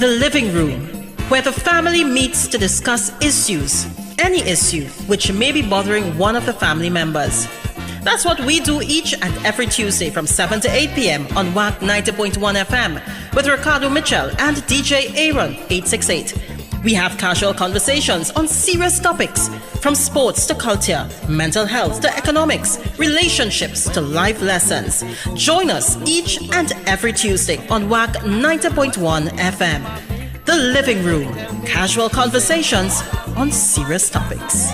The living room, where the family meets to discuss issues, any issue which may be bothering one of the family members. That's what we do each and every Tuesday from 7 to 8 p.m. on WAC 90.1 FM with Ricardo Mitchell and DJ Aaron 868. We have casual conversations on serious topics, from sports to culture, mental health to economics, relationships to life lessons. Join us each and every Tuesday on WAC 90.1 FM. The Living Room, casual conversations on serious topics.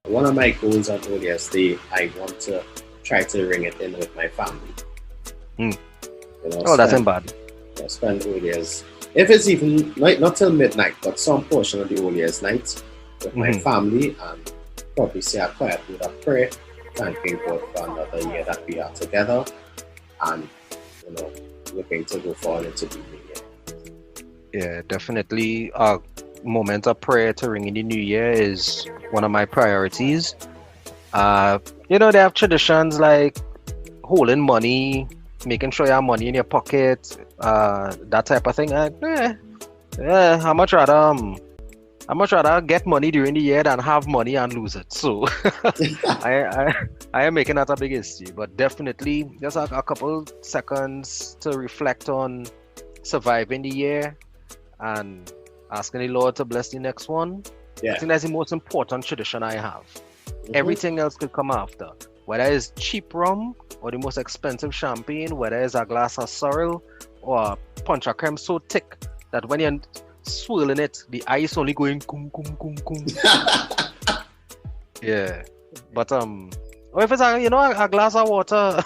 One of my goals on ODS Day, I want to try to ring it in with my family. That's not bad. Spend ODS, if it's even not till midnight, but some portion of the ODS night with my family, and probably say a quiet word of prayer, thanking God for another year that we are together, and looking to go forward into the new year. Yeah, definitely. A moment of prayer to ring in the new year is one of my priorities. They have traditions like holding money, making sure you have money in your pocket, that type of thing. I much rather get money during the year than have money and lose it. So I am making that a big issue. But definitely just a couple seconds to reflect on surviving the year and asking the Lord to bless the next one. I think that's the most important tradition I have. Everything else could come after. Whether it's cheap rum or the most expensive champagne, whether it's a glass of sorrel or a punch of creme so thick that when you're swirling it, the ice only going kum kum kum kum. Yeah, but or if it's a glass of water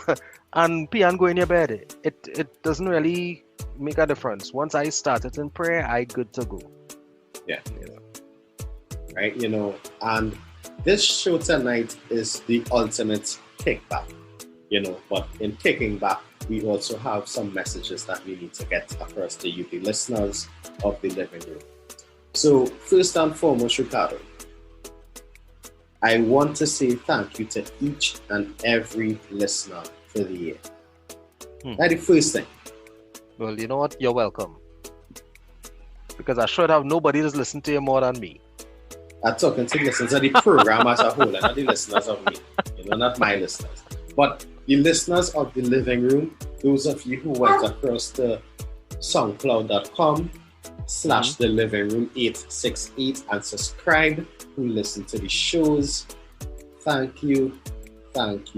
and pee and go in your bed, it doesn't really make a difference. Once I started in prayer, I good to go. Yeah. Right, and this show tonight is the ultimate kickback, but in kicking back, we also have some messages that we need to get across to you, the listeners of the living room. So first and foremost, Ricardo, I want to say thank you to each and every listener for the year. That's the first thing. Well, you know what? You're welcome. Because I should have nobody that's listened to you more than me. I'm talking to the listeners of the program as a whole, and not the listeners of me. Not my listeners. But the listeners of the living room, those of you who went across to soundcloud.com/the living room 868 and subscribe, who listen to the shows, thank you. That's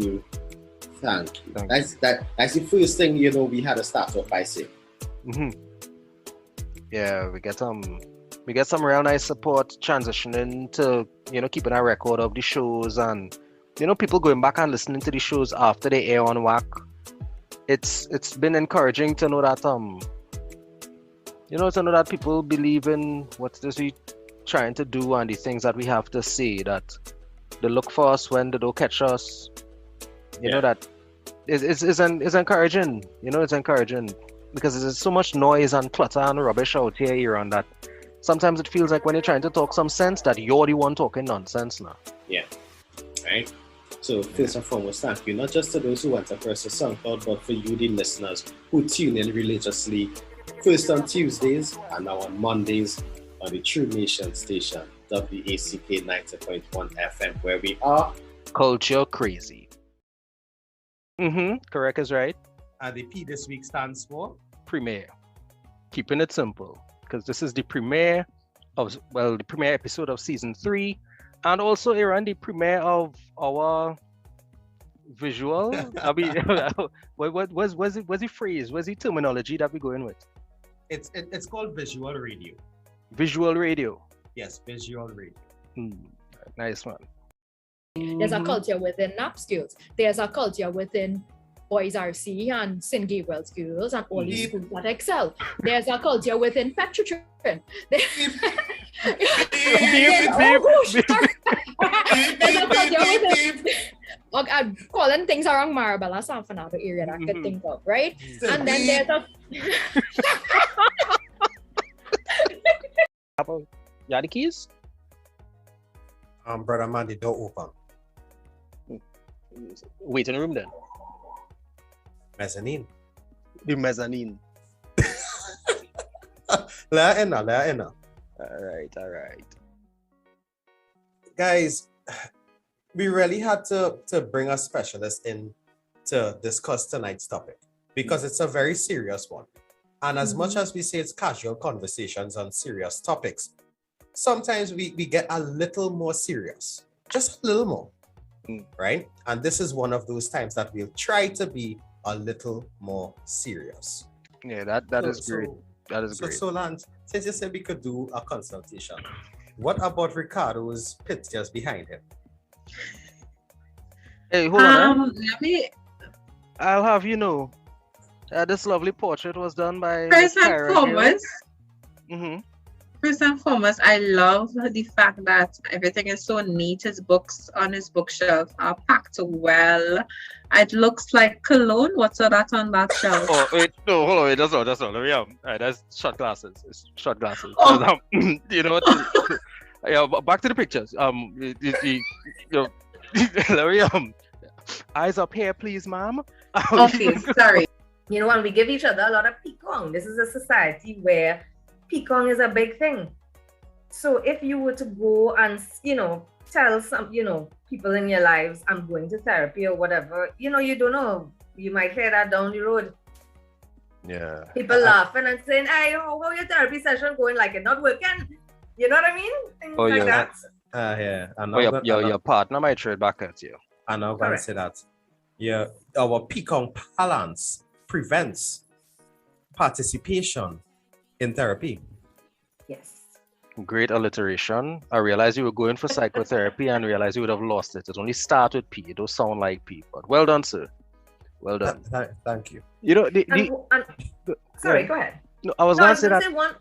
the first thing we had to start off by saying. Yeah, we get some real nice support transitioning to keeping a record of the shows, and people going back and listening to the shows after they air on WAC. It's been encouraging to know that that people believe in what we trying to do and the things that we have to say, that they look for us when they don't catch us. That is encouraging. It's encouraging because there's so much noise and clutter and rubbish out here on that. Sometimes it feels like when you're trying to talk some sense that you're the one talking nonsense now. Yeah. Right. So first and foremost, thank you, not just to those who went across the SoundCloud, but for you, the listeners who tune in religiously, first on Tuesdays and now on Mondays on the True Nation station, WACK 90.1 FM, where we are culture crazy. Correct is right. And the P this week stands for premiere. Keeping it simple, because this is the premiere episode of season 3, and also around the premiere of our visual. What's the phrase? What's the terminology that we're going with? It's called visual radio. Visual radio. Yes, visual radio. Nice one. There's a culture within nap schools. There's a culture within Boys RC and St. Gabriel schools and all these schools that excel. There's a culture within pet children. There's a culture within I'm calling things around Marabella, San Fernando area that I could think of, right? And then there's a You have the keys? Brother man, the door open. Wait in the room then. Mezzanine. The mezzanine. Let her in now, let her in now. All right. Guys, we really had to bring a specialist in to discuss tonight's topic because it's a very serious one. And as much as we say it's casual conversations on serious topics, sometimes we get a little more serious, just a little more, right? And this is one of those times that we'll try to be a little more serious. Yeah, that is great. That is great. So Lance, since you said we could do a consultation, what about Ricardo's pictures behind him? Hey, hold on. Let me I'll have you know, this lovely portrait was done by first Miss and Kyra foremost. Gill. First and foremost, I love the fact that everything is so neat. His books on his bookshelf are packed well. It looks like cologne. What's that on that shelf? Oh wait, no, hold on, wait, that's not. Let me that's shot glasses. It's shot glasses. Oh. You know what? Yeah, back to the pictures. You know, let me eyes up here, please, ma'am. Okay, sorry. You know, and we give each other a lot of peacock. This is a society where peacock is a big thing. So if you were to go and, you know, tell some, you know, people in your lives, I'm going to therapy or whatever, you know, you don't know. You might hear that down the road. Yeah. People laughing and saying, hey, how your therapy session going? Like it not working? You know what I mean? Things Oh, like yeah. that. Yeah. Oh, your partner might trade back at you. I'm not going to say that. Yeah, our peacock balance prevents participation in therapy. Yes. Great alliteration. I realized you were going for psychotherapy and realized you would have lost it. It only starts with P. It don't sound like P, but well done, sir. Well done. Thank you. You know, Sorry, go ahead. No, I was No, going I to say that. one.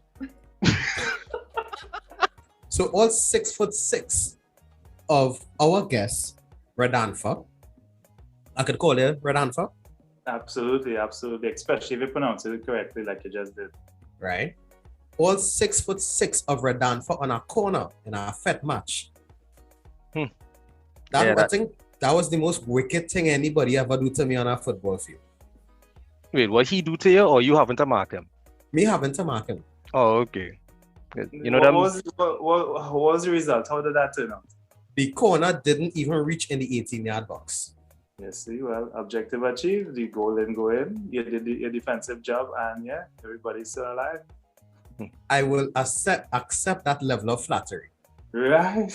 So all 6'6" of our guests, Redanfa, I could call you Redanfa, Absolutely, especially if you pronounce it correctly like you just did. right? All 6'6" of Redanfa on a corner in a fed match. Yeah, I think that was the most wicked thing anybody ever do to me on a football field. Wait, what he do to you, or you having to mark him? Me having to mark him. Oh, okay. You know what them. was the result? How did that turn out? The corner didn't even reach in the 18-yard box. Yes, see, well, objective achieved. The goal didn't go in. You did your defensive job, and yeah, everybody's still alive. I will accept that level of flattery. Right?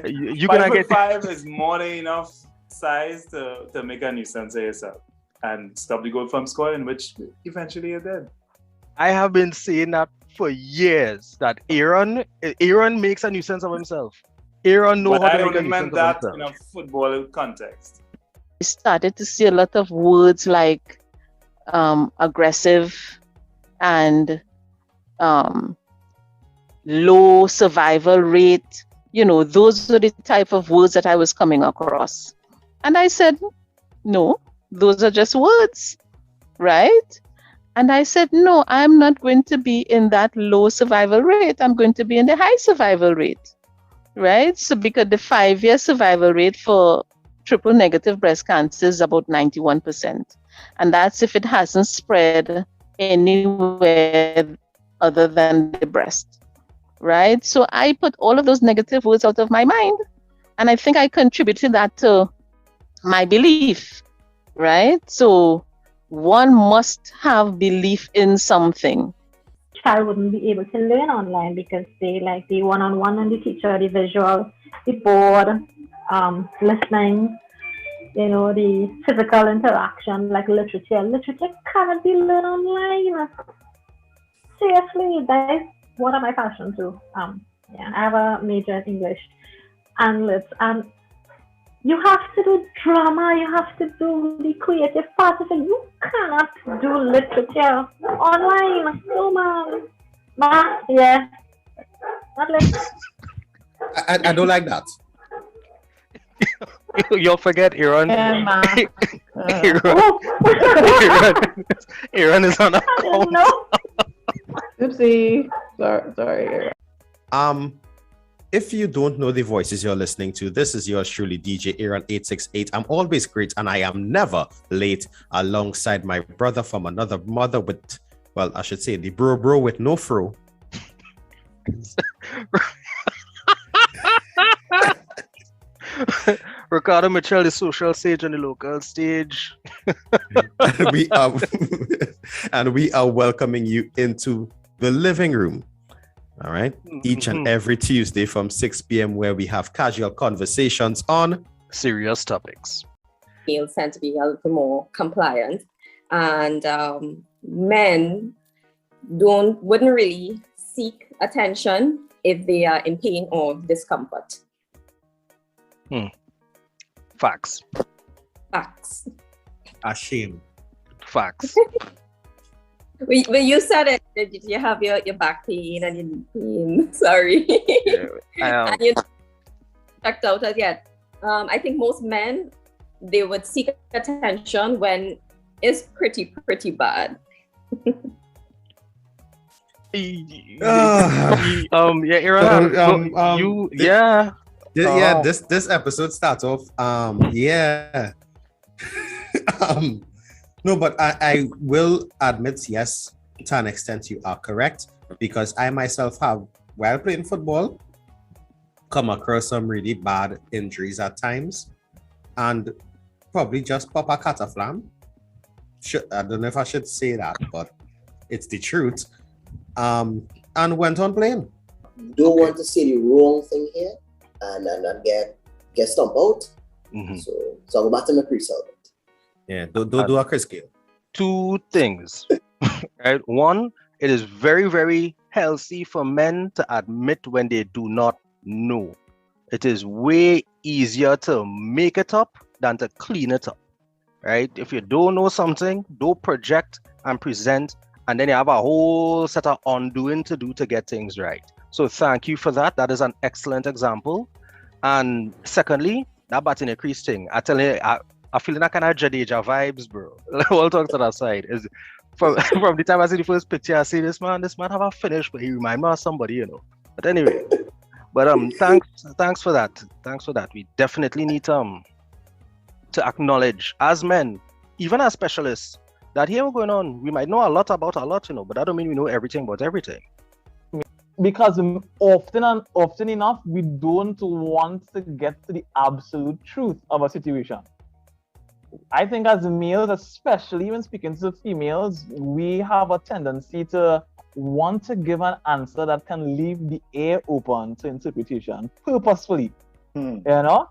You gonna get 5'5" is more than enough size to make a nuisance of yourself and stop the goal from scoring, which eventually you did. I have been saying that for years that Aaron makes a nuisance of himself. Aaron knows But how I to make a only meant nuisance of that himself. in a football context. I started to see a lot of words like aggressive and low survival rate. You know, those are the type of words that I was coming across. And I said, no, those are just words, right? And I said, no, I'm not going to be in that low survival rate. I'm going to be in the high survival rate, right? So because the 5-year survival rate for triple negative breast cancer is about 91%. And that's if it hasn't spread anywhere other than the breast, right? So I put all of those negative words out of my mind. And I think I contributed that to my belief, right? So one must have belief in something. Child wouldn't be able to learn online because they like the one-on-one and the teacher, the visual, the board, listening, you know, the physical interaction, like literature. Literature cannot be learned online. Seriously, that is one of my passions too. Yeah, I have a major in English and lit, and you have to do drama, you have to do the creative part of it. You cannot do literature online. No, man. Yeah. Not like I don't like that. You'll forget Aaron. Yeah, ma. Aaron is on a I don't know. Oopsie. Sorry. If you don't know the voices you're listening to, this is yours truly, DJ Aaron 868. I'm always great and I am never late, alongside my brother from another mother with, well, I should say the bro with no fro. Ricardo Mitchell, the social sage on the local stage. And we are welcoming you into the living room. All right. Each and every Tuesday from 6 p.m. where we have casual conversations on serious topics. Males tend to be a little more compliant, and men wouldn't really seek attention if they are in pain or discomfort. Facts. Ashamed. Facts. When you said it, did you have your back pain and your knee pain? Sorry. And you checked out as yet. I think most men, they would seek attention when it's pretty bad. This episode starts off no, but I will admit, yes, to an extent you are correct, because I myself have, while playing football, come across some really bad injuries at times, and probably just pop a cataflam. I don't know if I should say that, but it's the truth. And went on playing. Don't want to say the wrong thing here and get stumped out. So I'll go back to my pre-sale. Yeah, do a Chris Gale. Two things. Right? One, it is very, very healthy for men to admit when they do not know. It is way easier to make it up than to clean it up. Right? If you don't know something, don't project and present, and then you have a whole set of undoing to do to get things right. So thank you for that. That is an excellent example. And secondly, that batting crease thing. I tell you, I feel that kind of Jadeja vibes, bro. We'll talk to that side. Is from the time I see the first picture, I see this man have a finish, but he remind me of somebody, you know. But anyway, thanks for that. Thanks for that. We definitely need to acknowledge as men, even as specialists, that here we're going on. We might know a lot about a lot, you know, but that don't mean we know everything about everything. Because often enough, we don't want to get to the absolute truth of a situation. I think as males, especially when speaking to females, we have a tendency to want to give an answer that can leave the air open to interpretation purposefully. You know?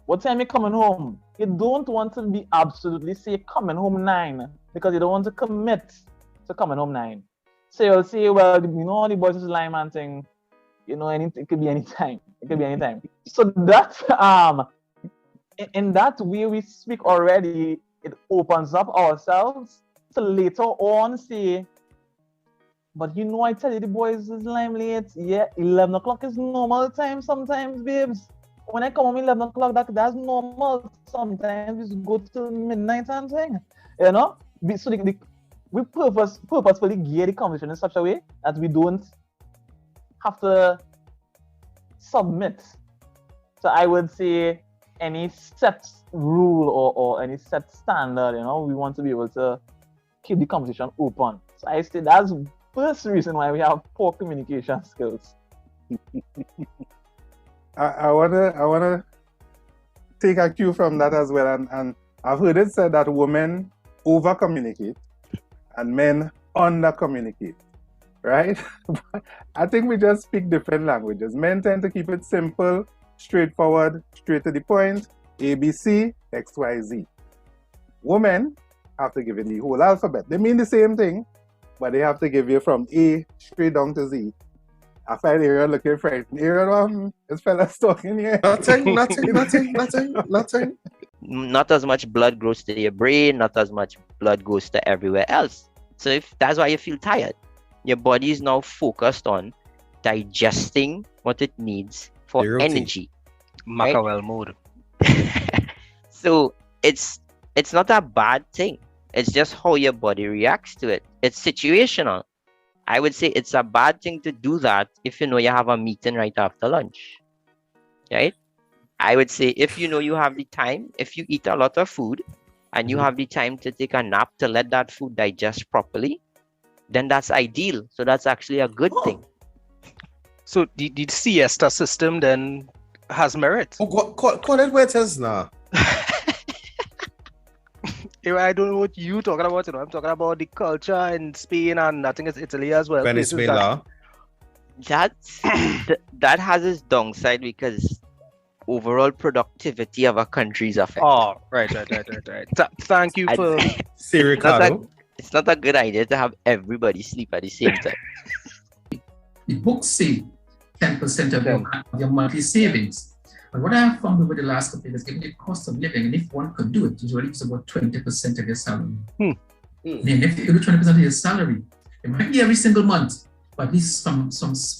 What time you coming home? You don't want to be absolutely say coming home 9 because you don't want to commit to coming home 9. So you'll say, well, you know, the boys is lineman thing, you know, it could be any time. It could be any time. So that in that way we speak already, it opens up ourselves to later on say, but you know, I tell you, the boys is lime late. Yeah, 11 o'clock is normal time sometimes, babes. When I come home 11 o'clock, that's normal. Sometimes we go till midnight and thing, you know. So we purposefully gear the conversation in such a way that we don't have to submit. So I would say any set rule or any set standard, you know, we want to be able to keep the conversation open. So I say that's the first reason why we have poor communication skills. I wanna take a cue from that as well, and I've heard it said that women over communicate and men under communicate, right? I think we just speak different languages. Men tend to keep it simple, straightforward, straight to the point, ABC, XYZ. Women have to give you the whole alphabet. They mean the same thing, but they have to give you from A straight down to Z. I find Aaron looking frightened. Aaron, this fella's talking here. Nothing. Not as much blood goes to your brain, not as much blood goes to everywhere else. So if that's why you feel tired, your body is now focused on digesting what it needs for energy. Macawell mode. So it's not a bad thing. It's just how your body reacts to it. It's situational. I would say it's a bad thing to do that if you know you have a meeting right after lunch, right? I would say if you know you have the time, if you eat a lot of food and you have the time to take a nap to let that food digest properly, then that's ideal. So that's actually a good thing. So the siesta system then has merit. Oh, call it what it is now. I don't know what you're talking about. I'm talking about the culture in Spain and I think it's Italy as well. Venezuela. That has its downside because overall productivity of a country is affected. Oh, right. Thank you for Ricardo. It's not a good idea to have everybody sleep at the same time. The books say 10% of your monthly savings. But what I have found over the last couple of years, given the cost of living, and if one could do it, usually it's about 20% of your salary. And if you do 20% of your salary, it might be every single month, but at least some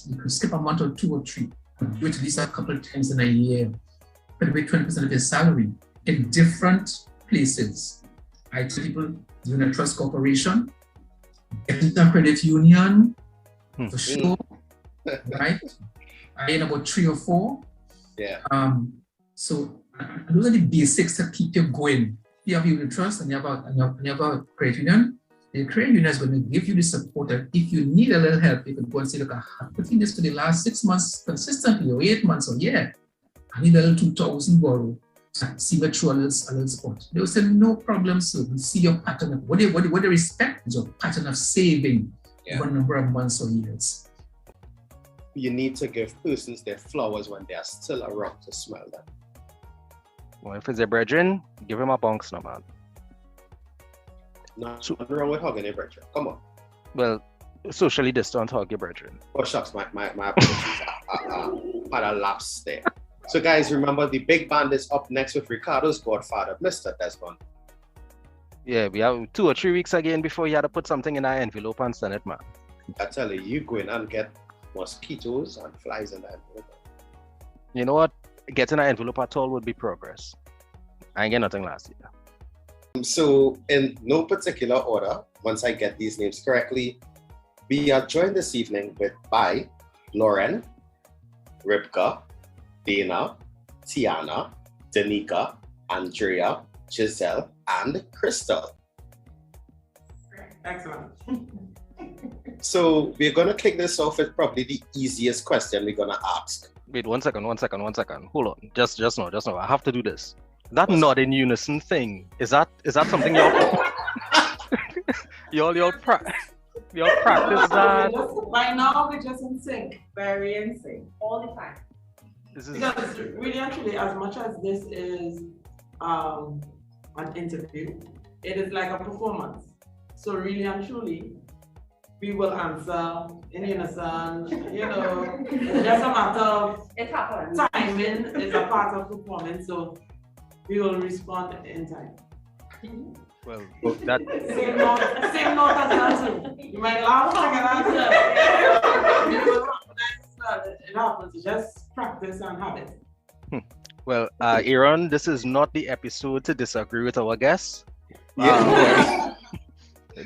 you can skip a month or 2 or 3, but do it at least a couple of times in a year. But away 20% of your salary in different places. I tell people, Unit Trust Corporation, get into a credit union, for sure, right? I in about 3 or 4. Yeah. So those are the basics that keep you going. You have Unit Trust and you have a credit union. The credit union is going to give you the support that if you need a little help, you can go and say, look, I have put in this for the last 6 months consistently, or 8 months, or year. I need a little 2,000 borrow. See what through a little spot. They will say, no problem, sir. We see your pattern of what they respect is your pattern of saving over a number of months or years. You need to give persons their flowers when they are still around to smell them. Well, if it's a brethren, give him a bunks now, man. Nothing wrong with hugging a brethren. Come on. Well, socially distant hug your brethren. Oh, shucks, my apologies. Had a lapse there. So, guys, remember the big band is up next with Ricardo's godfather, Mr. Desmond. Yeah, we have 2 or 3 weeks again before you had to put something in our envelope and send it, man. I tell you go in and get mosquitoes and flies in that envelope. You know what? Getting an envelope at all would be progress. I ain't get nothing last year. So, in no particular order, once I get these names correctly, we are joined this evening by Lauren, Ribka, Dana, Tiana, Danica, Andrea, Giselle, and Crystal. Excellent. So we're going to kick this off with probably the easiest question we're going to ask. Wait, one second. Hold on. Just no. I have to do this. That nod in unison thing, is that something y'all practice that? By now we're just in sync, very in sync, all the time. Because really and truly, as much as this is an interview, it is like a performance. So really and truly, we will answer in unison, it's just a matter of timing is a part of performance, so we will respond in time. Well, that same note as that too. You might laugh like an answer. It happens, just practice and habit. Well, Aaron, this is not the episode to disagree with our guests.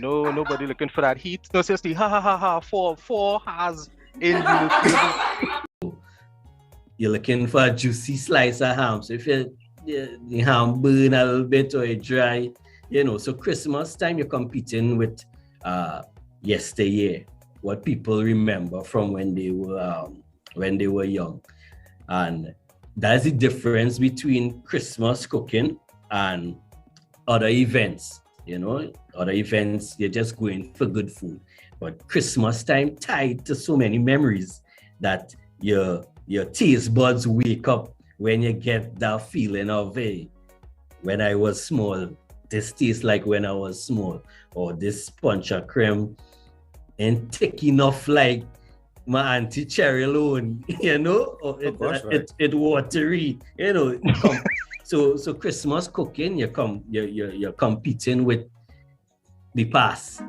No, nobody looking for that heat. No, seriously, ha. Four has in You're looking for a juicy slice of ham. So if the ham burn a little bit or it dry, so Christmas time you're competing with yesteryear, what people remember from when they were young. And that's the difference between Christmas cooking and other events. Other events, you're just going for good food. But Christmas time tied to so many memories that your taste buds wake up when you get that feeling of, hey, when I was small, this tastes like when I was small, or this punch of cream ain't thick enough like my Auntie Cherry alone, or it watery, So Christmas cooking, you're competing with the past.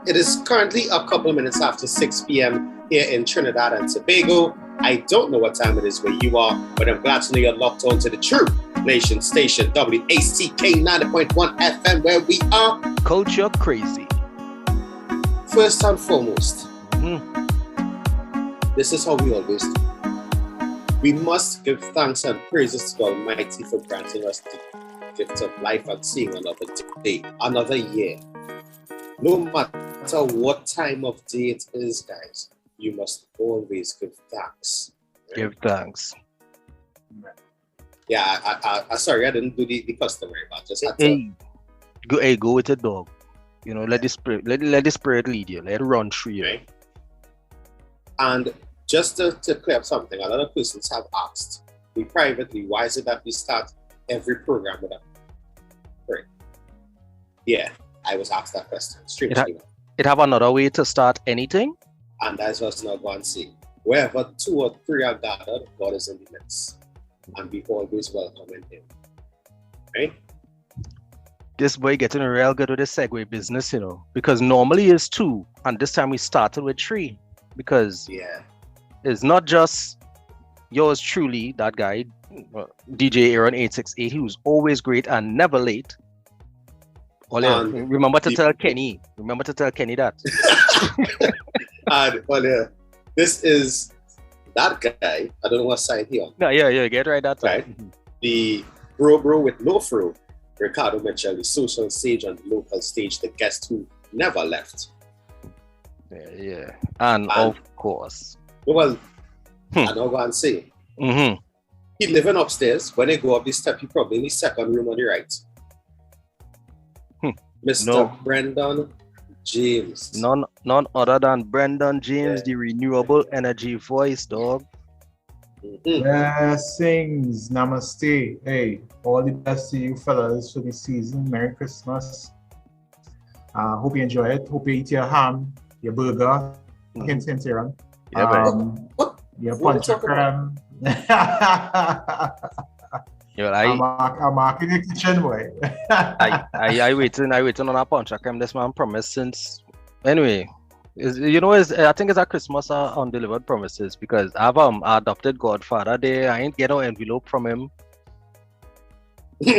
It is currently a couple of minutes after 6 p.m. here in Trinidad and Tobago. I don't know what time it is where you are, but I'm glad to know you're locked on to the True Nation station, WACK 90.1 FM, where we are culture crazy. First and foremost, this is how we always do. We must give thanks and praises to the Almighty for granting us the gift of life and seeing another day, another year. No matter what time of day it is, guys, you must always give thanks. Right? Give thanks. Yeah, I sorry, I didn't do the customary, but just had to... go with the dog. You know, let the spirit lead you. Let it run through you. Right. And just to clear up something, a lot of persons have asked me privately, why is it that we start every program with a prayer? Yeah, I was asked that question. It have another way to start anything? And that's what's not going to say. Wherever 2 or 3 are gathered, God is in the midst. And we always welcome him. Right? This boy getting real good with the segue business, you know, because normally it's 2, and this time we started with 3, because it's not just yours truly, that guy, DJ Aaron 868, he was always great and never late. Remember to tell Kenny that. And this is that guy. I don't know what side he on. No, yeah, get right that right. The bro with no fro, Ricardo Mitchell, the social stage and the local stage, the guest who never left. Yeah. And of course. Well, I don't go and say. He living upstairs. When they go up the step, he probably in the second room on the right. Mr. Brendan James. None other than Brendan James, the renewable energy voice, dog. Blessings, namaste. Hey, all the best to you fellas for the season. Merry Christmas. Hope you enjoy it. Hope you eat your ham, your burger, hint, Aaron. Your punch creme. I'm marking the kitchen, boy. I waiting on a punch creme. This man promised since. Anyway, I think it's a Christmas undelivered promises, because I have adopted godfather there. I ain't get no envelope from him. No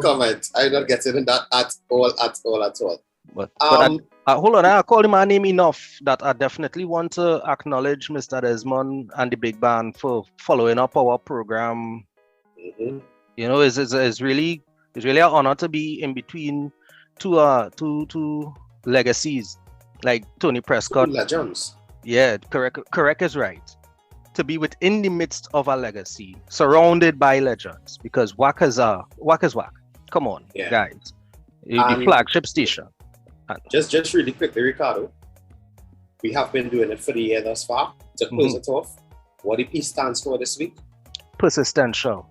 comment. I'm not getting that at all. But hold on, I called him my name enough that I definitely want to acknowledge Mr. Desmond and the big band for following up our program. You know, it's really an honor to be in between two legacies like Tony Prescott. Legends. Yeah, correct is right. To be within the midst of a legacy, surrounded by legends, because whack is whack. Come on, guys. The flagship station. Just really quickly, Ricardo. We have been doing it for the year thus far. To close it off, what the P stands for this week? Persistential.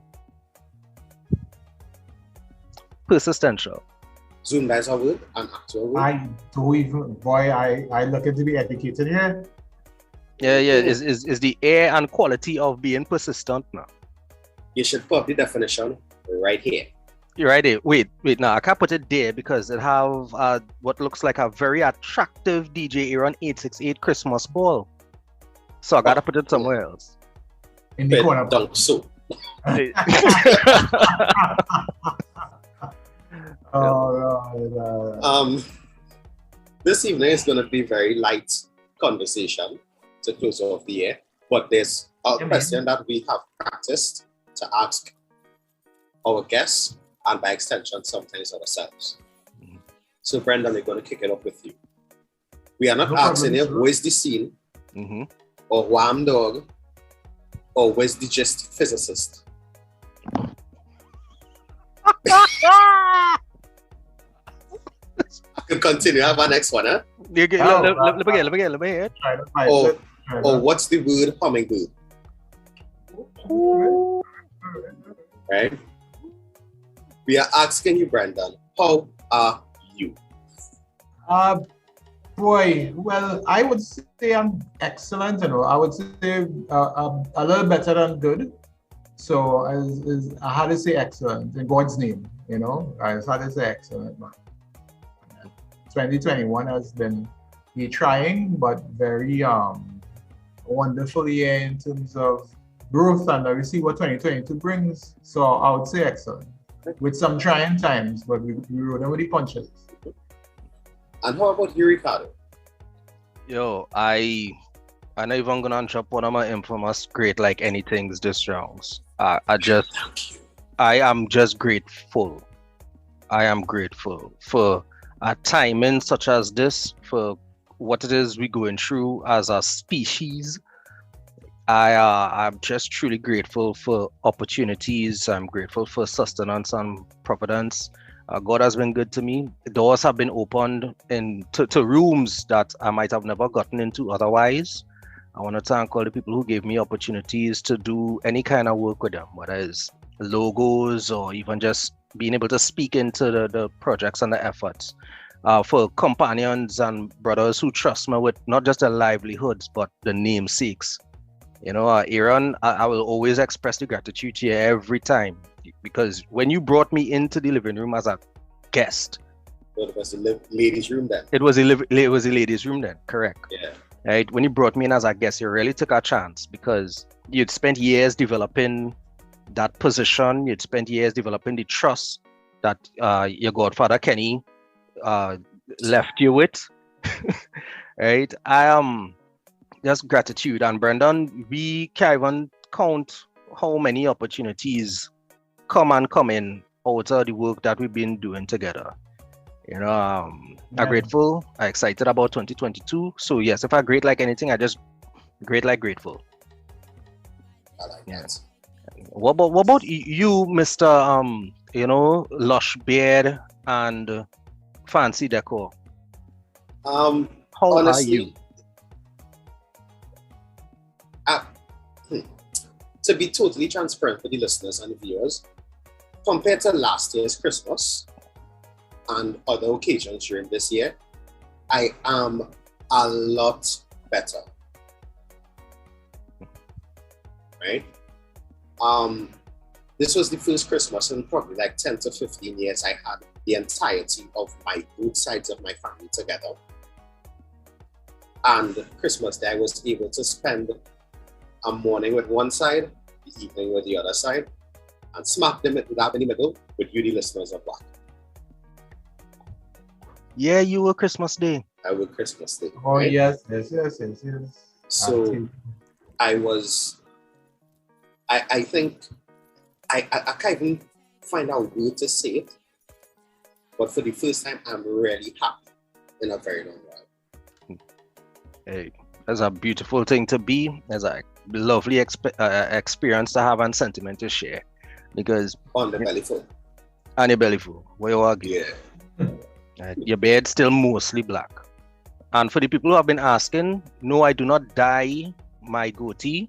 Zoom guys are word and actual word. I don't even, boy, I looking to be educated here. Yeah, is the air and quality of being persistent now. You should put the definition right here. You're right there. Wait, now I can't put it there because it have what looks like a very attractive DJ Aaron 868 Christmas ball. So I gotta put it somewhere else. In the corner. So. This evening is gonna be very light conversation to close off the year, but there's a question that we have practiced to ask our guests, and by extension, sometimes ourselves. So, Brendan, we're going to kick it up with you. We are not asking you who is the scene, or Wham Dog, or where's the just physicist. I can continue. I have our next one, huh? Let me hear. Or what's the word hummingbird? Right? We are asking you, Brendan, how are you? Boy, well, I would say I'm excellent. I would say a little better than good. So I had to say excellent in God's name. I had to say excellent. 2021 has been trying, but very wonderful year in terms of growth, and we see what 2022 brings. So I would say excellent. with some trying times, but we rode with the punches. And how about you, Ricardo? Yo, I'm not even gonna drop one of my infamous great like anythings this rounds. I am just grateful. I am grateful for a timing such as this, for what it is we're going through as a species. I'm just truly grateful for opportunities. I'm grateful for sustenance and providence. God has been good to me. Doors have been opened to rooms that I might have never gotten into otherwise. I want to thank all the people who gave me opportunities to do any kind of work with them, whether it's logos or even just being able to speak into the projects and the efforts. For companions and brothers who trust me with not just their livelihoods, but the namesakes. You know, Aaron, I will always express the gratitude to you every time, because when you brought me into the living room as a guest, it was the ladies' room then. It was the ladies' room then, correct? Yeah. Right. When you brought me in as a guest, you really took a chance because you'd spent years developing that position. You'd spent years developing the trust that your godfather Kenny left you with. Right. I am just gratitude. And Brendan, we can't even count how many opportunities come in out of the work that we've been doing together. You know, I'm grateful. I'm excited about 2022. So yes, if I grade like anything, I just grade like grateful. I like that. What about you, Mr. You know, lush beard and fancy decor? How honestly, are you? To be totally transparent for the listeners and the viewers, compared to last year's Christmas and other occasions during this year, I am a lot better. Right? This was the first Christmas in probably like 10 to 15 years I had the entirety of both sides of my family together. And Christmas Day I was able to spend a morning with one side, the evening with the other side, and smack them dab in the middle with you, the listeners of Black. Yeah, you were Christmas Day. I was Christmas Day. Oh, right? yes. So I think I can't even find out a word to say it, but for the first time, I'm really happy in a very long while. Hey, that's a beautiful thing to be. That's a lovely experience to have and sentiment to share. Because on the belly full. On your belly full. Where you argue? Yeah. Your beard's still mostly black. And for the people who have been asking, no, I do not dye my goatee.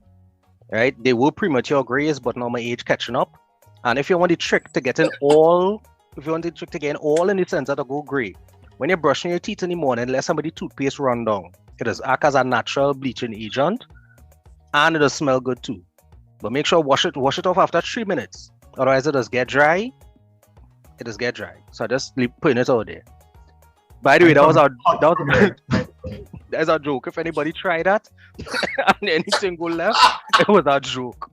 Right? They were premature grays, but now my age catching up. And if you want the trick to get in all, in the center to go gray, when you're brushing your teeth in the morning, let somebody toothpaste run down. It does act as a natural bleaching agent, and it does smell good too. But make sure wash it off after 3 minutes. Otherwise, it does get dry. So just putting it out there. By the way, that's a joke. If anybody tried that and anything go left, it was a joke.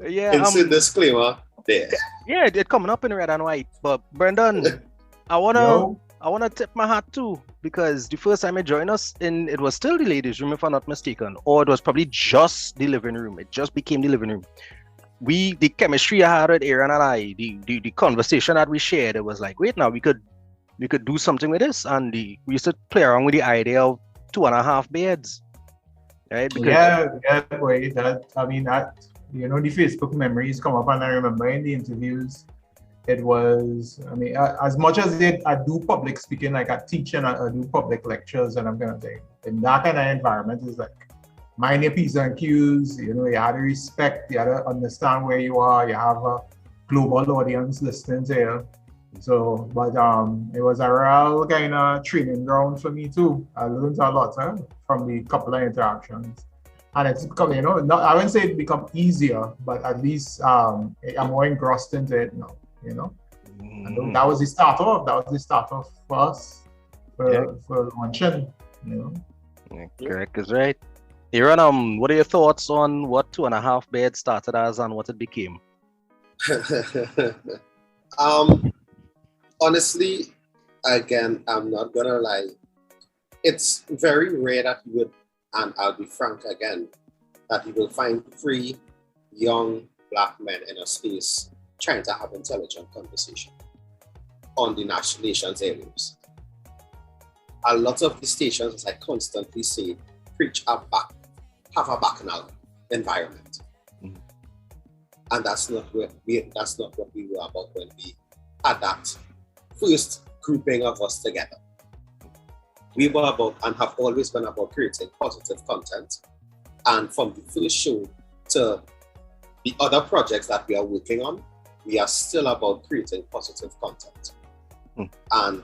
Yeah. Instant disclaimer there. Yeah, it coming up in red and white. But Brendan, I wanna tip my hat too, because the first time you joined us it was still the ladies' room, if I'm not mistaken, or it was probably just the living room. It just became the living room. The chemistry I had with Aaron and I, the conversation that we shared, it was like, wait, now we could do something with this, and we used to play around with the idea of 2.5 beds, right? Because boy, the Facebook memories come up, and I remember in the interviews, it was, as much as I do public speaking, like I teach and I do public lectures and I'm kind of thing, in that kind of environment is like, mind your P's and Q's, you have to respect, you have to understand where you are, you have a global audience listening to you. So, but it was a real kind of training ground for me too. I learned a lot from the couple of interactions. And it's become, I wouldn't say it become easier, but at least I'm more engrossed into it now, And that was the start off for us, for luncheon, Yeah, correct is right. Aaron, what are your thoughts on what 2.5 beds started as and what it became? Honestly, again, I'm not gonna lie. It's very rare that you would, and I'll be frank again, that you will find 3 young Black men in a space trying to have intelligent conversation on the nation's airwaves. A lot of the stations, as I constantly say, have a bacchanal environment. And that's not what we were about when we had that first grouping of us together. We were about, and have always been about, creating positive content. And from the first show to the other projects that we are working on, we are still about creating positive content. And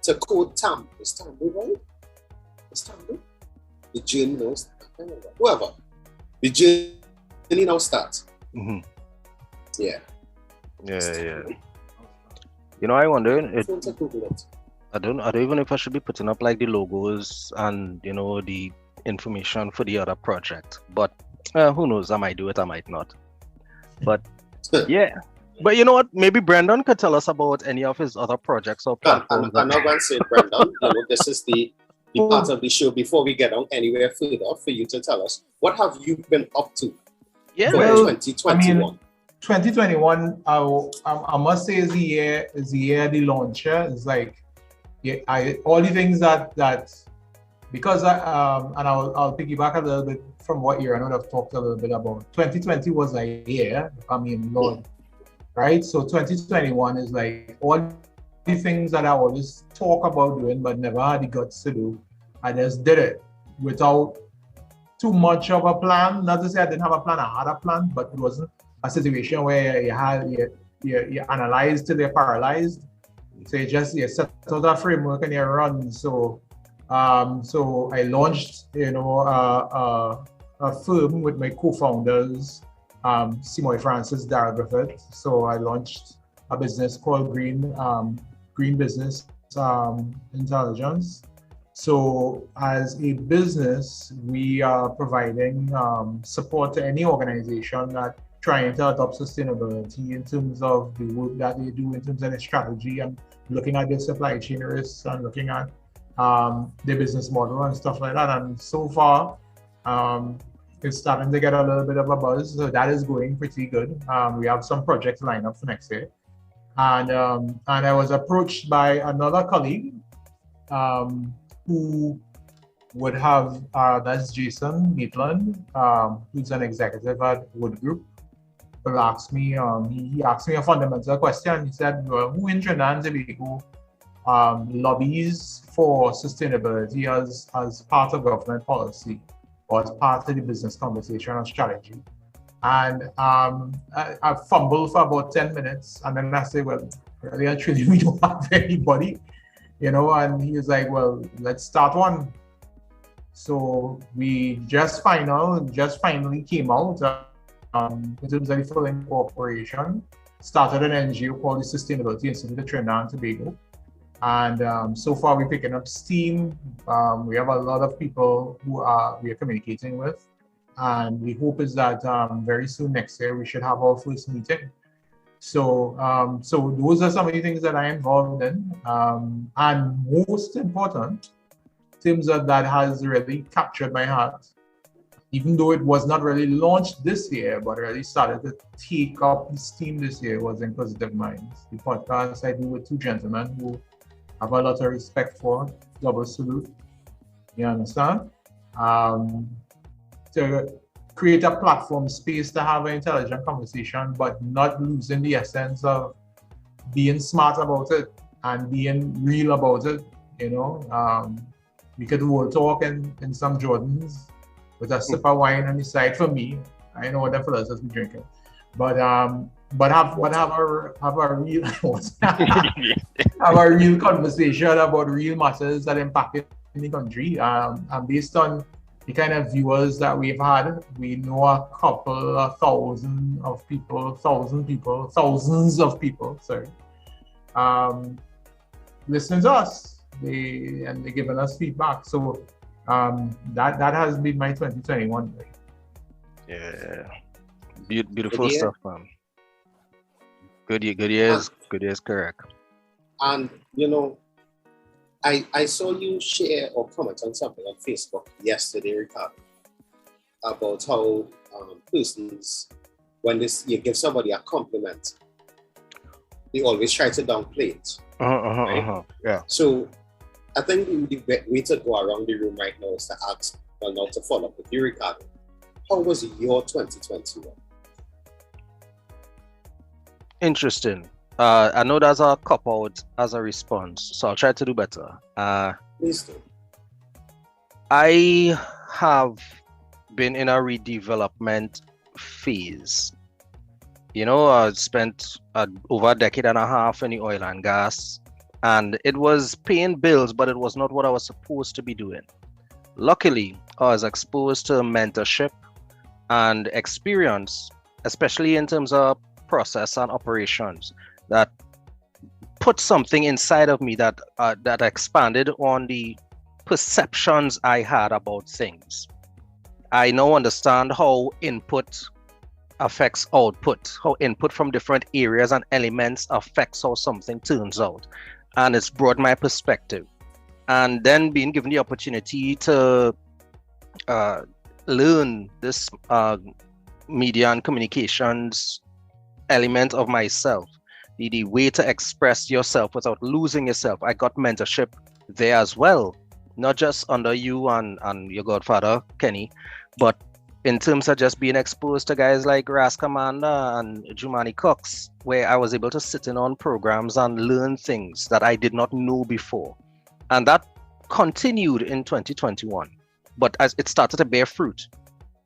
to quote Tam, is Tambu right? Is Tambu? The journey now starts. Whoever. The journey now starts. Yeah. Yeah. You know, I wonder. I don't even know if I should be putting up like the logos and the information for the other project. But who knows? I might do it. I might not. But yeah. But you know what? Maybe Brendan could tell us about any of his other projects or platforms. I'm not going to say it, Brendan. This is the part of the show before we get on anywhere further for you to tell us what have you been up to for 2021. 2021, I must say is the year the launcher. It's like all the things that because and I'll piggyback a little bit from what you and I have talked a little bit about. 2020 was a year. Lord. Right? So 2021 is like all the things that I always talk about doing but never had the guts to do. I just did it without too much of a plan. Not to say I didn't have a plan, I had a plan, but it wasn't a situation where you analyze till you're paralyzed. So you set out a framework and you run. So I launched a firm with my co-founders, Simoy Francis, Dara Griffith. So I launched a business called Green Business Intelligence. So as a business, we are providing support to any organization that trying to adopt sustainability in terms of the work that they do, in terms of their strategy and looking at their supply chain risks and looking at their business model and stuff like that. And so far, it's starting to get a little bit of a buzz. So that is going pretty good. We have some projects lined up for next year. And I was approached by another colleague who would have, that's Jason Maitland, who's an executive at Wood Group. He asked me a fundamental question. He said, well, who in Trinidad and Tobago lobbies for sustainability as part of government policy or as part of the business conversation and strategy? And I fumbled for about 10 minutes, and then I say, well, really, actually, we don't have anybody, and he was like, well, let's start one. So we just finally came out in terms of the full incorporation, started an NGO called the Sustainability Institute of Trinidad and Tobago. And so far we're picking up steam. We have a lot of people who we are communicating with. And the hope is that very soon next year we should have our first meeting. So those are some of the things that I'm involved in. And most important, things that has really captured my heart, even though it was not really launched this year, but really started to take up steam this year, was Inquisitive Minds, the podcast I do with two gentlemen who have a lot of respect for. Double salute. You understand? To create a platform space to have an intelligent conversation, but not losing the essence of being smart about it and being real about it. We could all talk in some Jordans with a sip of wine on the side for me. I know what the fellas has been drinking, but have a real have a real conversation about real matters that impact in the country. And based on the kind of viewers that we've had, we know a couple of thousands of people, listening to us. They're giving us feedback. So that has been my 2021. Yeah. Beautiful Good year. stuff, man. Good years, correct. And I saw you share or comment on something on Facebook yesterday, Ricardo, about how persons, when you give somebody a compliment, they always try to downplay it. Right? Yeah. So I think the way to go around the room right now is to ask, well, now to follow up with you, Ricardo. How was your 2021? Interesting. I know there's a cop out as a response, so I'll try to do better. Please do. I have been in a redevelopment phase. I spent over a decade and a half in the oil and gas, and it was paying bills, but it was not what I was supposed to be doing. Luckily, I was exposed to mentorship and experience, especially in terms of process and operations, that put something inside of me that expanded on the perceptions I had about things. I now understand how input affects output, how input from different areas and elements affects how something turns out. And it's broadened my perspective. And then being given the opportunity to learn this media and communications element of myself, the way to express yourself without losing yourself. I got mentorship there as well, not just under you and your godfather, Kenny, but in terms of just being exposed to guys like Ras Commander and Jumani Cox, where I was able to sit in on programs and learn things that I did not know before. And that continued in 2021. But as it started to bear fruit,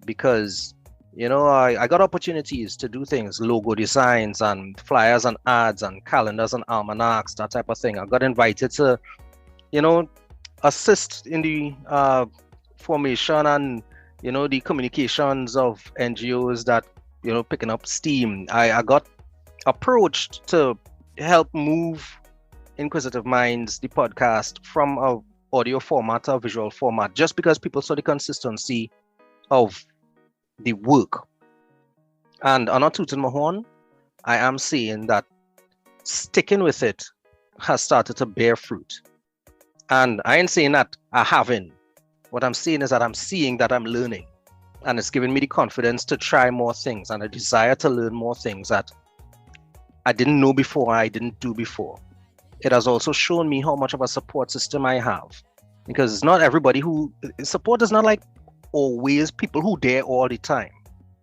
because I got opportunities to do things, logo designs and flyers and ads and calendars and almanacs, that type of thing. I got invited to, assist in the formation and, the communications of NGOs that, picking up steam. I got approached to help move Inquisitive Minds, the podcast, from a audio format to a visual format, just because people saw the consistency of the work. And I'm not tooting my horn, I am saying that sticking with it has started to bear fruit. And I ain't saying that I haven't. What I'm saying is that I'm seeing that I'm learning. And it's giving me the confidence to try more things and a desire to learn more things that I didn't know before, I didn't do before. It has also shown me how much of a support system I have. Because it's not everybody support is not like always people who dare all the time.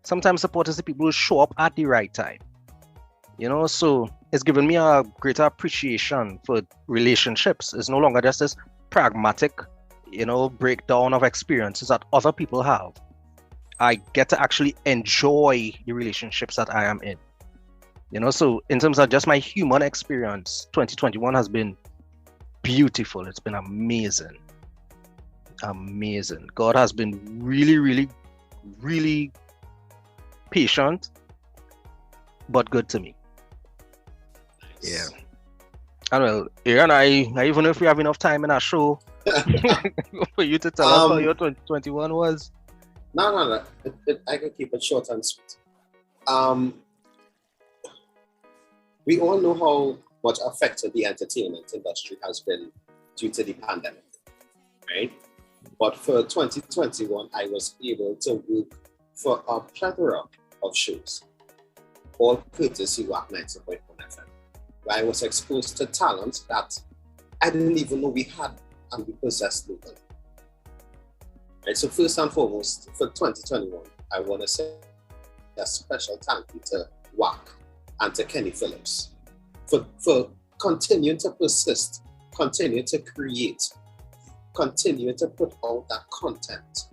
Sometimes support is the people who show up at the right time. So it's given me a greater appreciation for relationships. It's no longer just this pragmatic, breakdown of experiences that other people have. I get to actually enjoy the relationships that I am in. So in terms of just my human experience, 2021 has been beautiful. It's been amazing. Amazing. God has been really, really, really patient, but good to me. Yeah. And well, Aaron, I even know if we have enough time in our show for you to tell us how your 2021 was. No. I can keep it short and sweet. We all know how much affected the entertainment industry has been due to the pandemic, right? But for 2021, I was able to work for a plethora of shows, all courtesy of 90.1 FM, where I was exposed to talent that I didn't even know we had and we possessed locally. Right, so first and foremost, for 2021, I want to say a special thank you to WAC and to Kenny Phillips for continuing to persist, continue to create, continue to put out that content.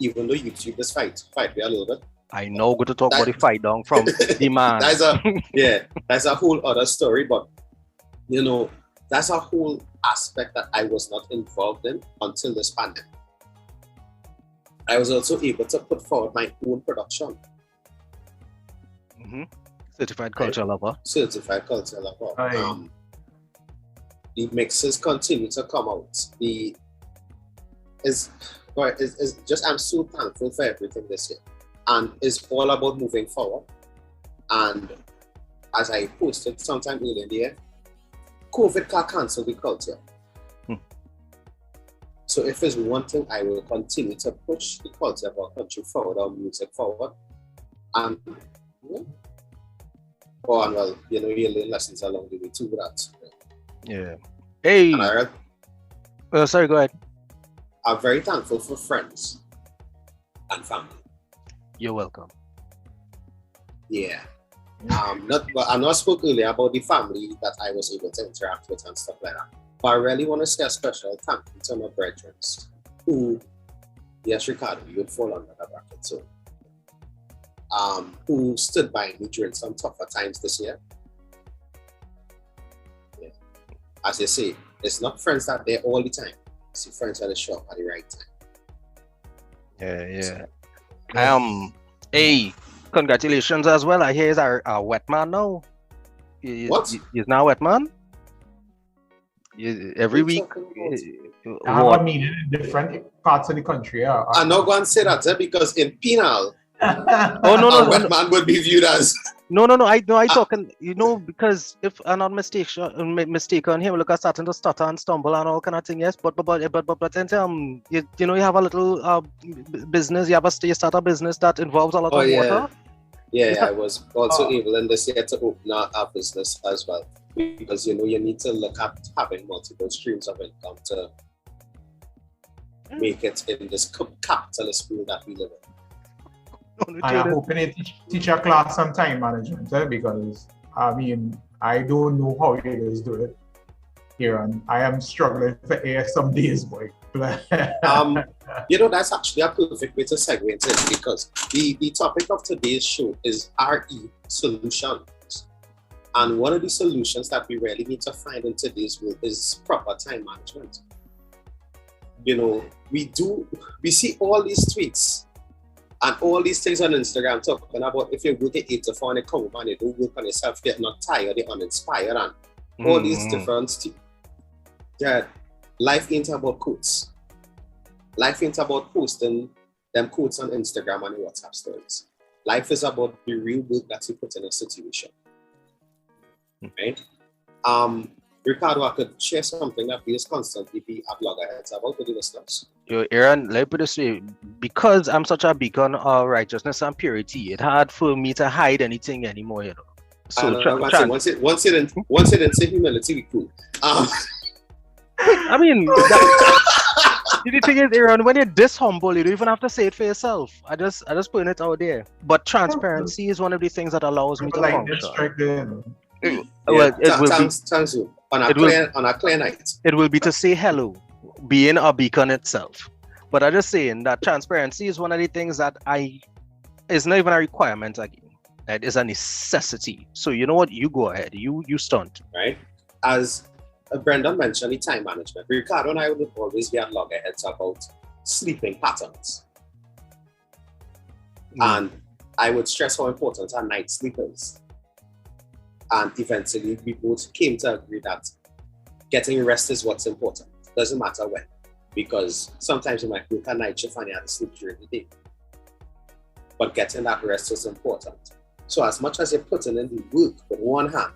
Even though YouTube is fight me a little bit. I know good to talk about the fight down from demand. That's a whole other story, but that's a whole aspect that I was not involved in until this pandemic. I was also able to put forward my own production. Mm-hmm. Certified culture lover. Certified culture lover. The mixes continue to come out. I'm so thankful for everything this year. and it's all about moving forward. And as I posted sometime earlier in the year, COVID can't cancel the culture. So if there's one thing, I will continue to push the culture of our country forward, our music forward. And well, you learn lessons along the way too with that. Yeah. Hey. Sorry, go ahead. I'm very thankful for friends and family. You're welcome. Yeah. I not spoke earlier about the family that I was able to interact with and stuff like that. But I really want to say a special thank you to my brethren who, yes, Ricardo, you would fall under that bracket too. Who stood by me during some tougher times this year. Yeah. As you say, it's not friends that they're all the time. It's the friends that show up at the right time. Yeah. Hey, congratulations as well. I hear he's our wet man now. What? He's now wet man? Every week. I have a meaning in different parts of the country. I'm not going to say that because in penal, no, wet man would be viewed as. No. I talking. Because if I'm not mistaken, him look at starting to stutter and stumble and all kind of thing. Yes, but then you have a little business. You start a business that involves a lot of water. Yeah, I was also able in this year to open a business as well, because you need to look at having multiple streams of income to make it in this capitalist world that we live in. And I'm hoping to teach a class on time management, because I don't know how you guys do it here, and I am struggling for air some days, boy. That's actually a perfect way to segue into it, because the topic of today's show is RE solutions. And one of the solutions that we really need to find in today's world is proper time management. We see all these tweets and all these things on Instagram talking about if you work at 8 to 4 and you come home and you don't work on yourself, you're not tired, you're uninspired, and all these different life ain't about quotes. Life ain't about posting them quotes on Instagram and WhatsApp stories. Life is about the real work that you put in a situation. Right? Ricardo, I could share something that we constantly be at loggerheads about with the listeners. Aaron, let me put it this way. Because I'm such a beacon of righteousness and purity, it's hard for me to hide anything anymore, So once it didn't say humility, we cool. I mean, the thing is, Aaron, when you're this humble, you don't even have to say it for yourself. I just putting it out there. But transparency is one of the things that allows me to function. Thanks you. On a clear night. It will be to say hello, being a beacon itself. But I'm just saying that transparency is one of the things that it's not even a requirement again. It is a necessity. So you know what? You go ahead. You stunt. Right. As Brendan mentioned, the time management. Ricardo and I would always be at loggerheads about sleeping patterns. And I would stress how important our night sleep is. And eventually we both came to agree that getting rest is what's important. Doesn't matter when. Because sometimes you might work a night shift and you have to sleep during the day. But getting that rest is important. So as much as you're putting in the work with one hand,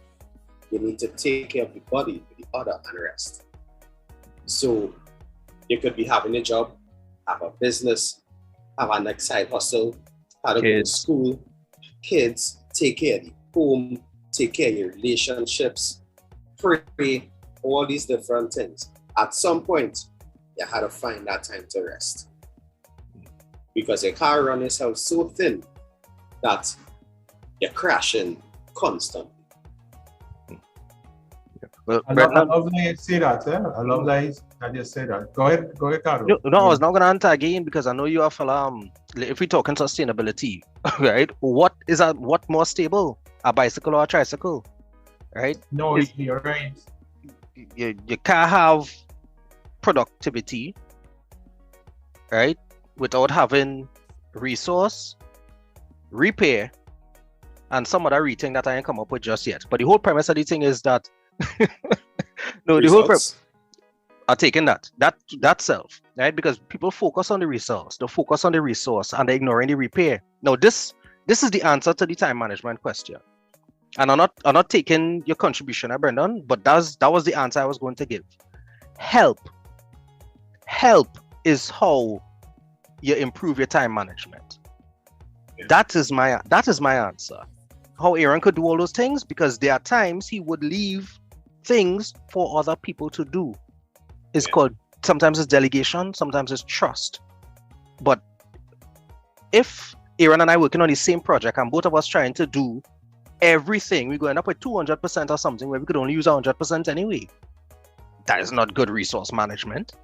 you need to take care of the body with the other and rest. So you could be having a job, have a business, have a next side hustle, have to go to school, kids, take care of the home, take care of your relationships, pray, all these different things. At some point, you had to find that time to rest. Because you can't run yourself so thin that you're crashing constantly. Well, I love that you say that. I love that you say that. Go ahead, Carlo. No, I was not going to answer again because I know you are if we're talking sustainability, right? What more stable? A bicycle or a tricycle, right? No, you're right. You can't have productivity, right, without having resource, repair, and some other thing that I ain't come up with just yet. But the whole premise of the thing is that the whole are taking that self, right? Because people focus on the resource, they focus on the resource, and they're ignoring the repair. Now, this is the answer to the time management question. And I'm not taking your contribution, Brendan, but that was the answer I was going to give. Help is how you improve your time management. Yeah. That is my answer. How Aaron could do all those things, because there are times he would leave things for other people to do. It's called, sometimes it's delegation, sometimes it's trust. But if Aaron and I working on the same project and both of us trying to do everything, we're going up with 200% or something where we could only use 100% anyway. That is not good resource management,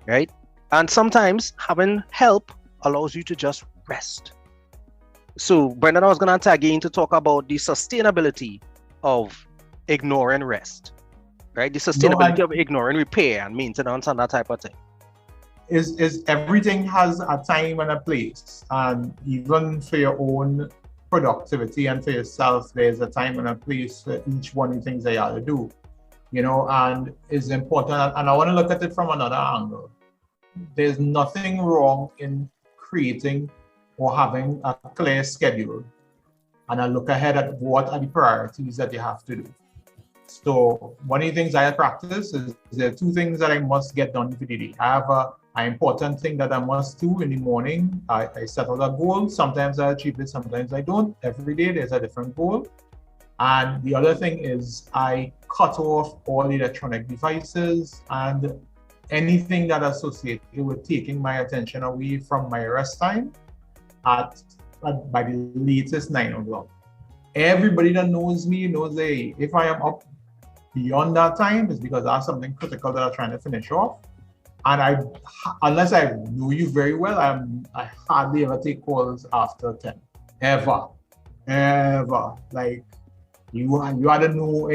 right? And sometimes having help allows you to just rest. So Brendan, I was going to tag you in to talk about the sustainability of ignoring rest, right? The sustainability of ignoring repair and maintenance and that type of thing. Is everything has a time and a place, and even for your own productivity and for yourself, there's a time and a place for each one of the things that you have to do, and it's important. And I want to look at it from another angle. There's nothing wrong in creating or having a clear schedule and a look ahead at what are the priorities that you have to do. So one of the things I practice is there are 2 things that I must get done for the day. I have an important thing that I must do in the morning. I set out a goal. Sometimes I achieve it, sometimes I don't. Every day there's a different goal. And the other thing is I cut off all electronic devices and anything that associated with taking my attention away from my rest time by the latest 9 o'clock. Everybody that knows me knows that if I am up beyond that time, it's because I have something critical that I'm trying to finish off. And unless I know you very well, I hardly ever take calls after 10. Ever. Like you had to know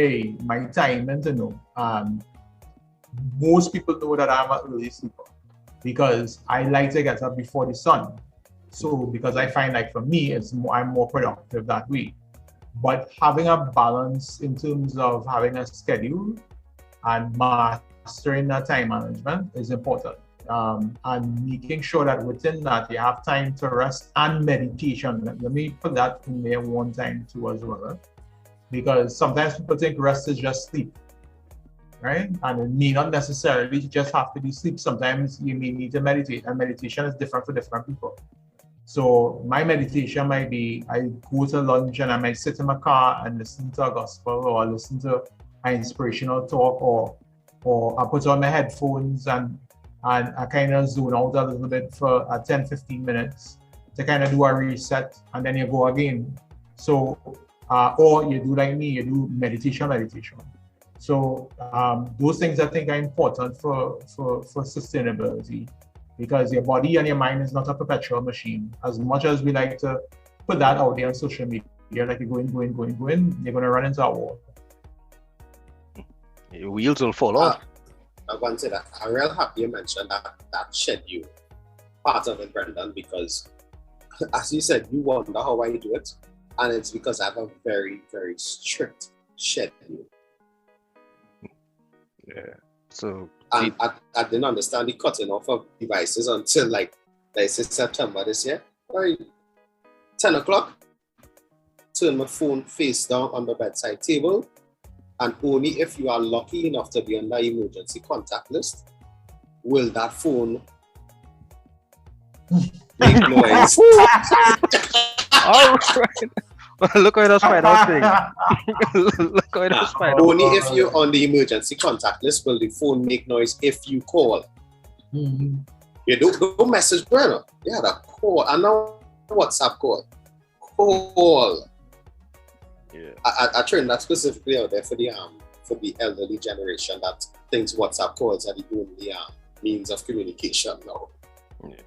my time and to know. Most people know that I'm an early sleeper because I like to get up before the sun. So because I find like for me, I'm more productive that way. But having a balance in terms of having a schedule and mastering that time management is important. And making sure that within that you have time to rest and meditation. Let me put that in there one time too as well. Because sometimes people think rest is just sleep, right? And it may not necessarily just have to be sleep. Sometimes you may need to meditate, and meditation is different for different people. So my meditation might be, I go to lunch and I might sit in my car and listen to a gospel or listen to an inspirational talk, or I put on my headphones and I kind of zone out a little bit for 10-15 minutes to kind of do a reset, and then you go again. So, or you do like me, you do meditation. So those things I think are important for sustainability, because your body and your mind is not a perpetual machine. As much as we like to put that out there on social media, like you're going, you're going to run into a wall. Your wheels will fall off. I want to say that I'm real happy you mentioned that schedule part of it, Brendan, because as you said, you wonder how I do it. And it's because I have a very, very strict schedule. Yeah. So and I didn't understand the cutting off of devices until like say September this year. 10 o'clock, turn my phone face down on the bedside table, and only if you are lucky enough to be on the emergency contact list will that phone make noise. All right. Look at us find out thing. Look at us find out. Only if you're on the emergency contact list will the phone make noise if you call. Mm-hmm. You don't message Brennan. Yeah, that call. And now WhatsApp call. Call. Yeah. I trained that specifically out there for the elderly generation that thinks WhatsApp calls are the only means of communication now. Yeah.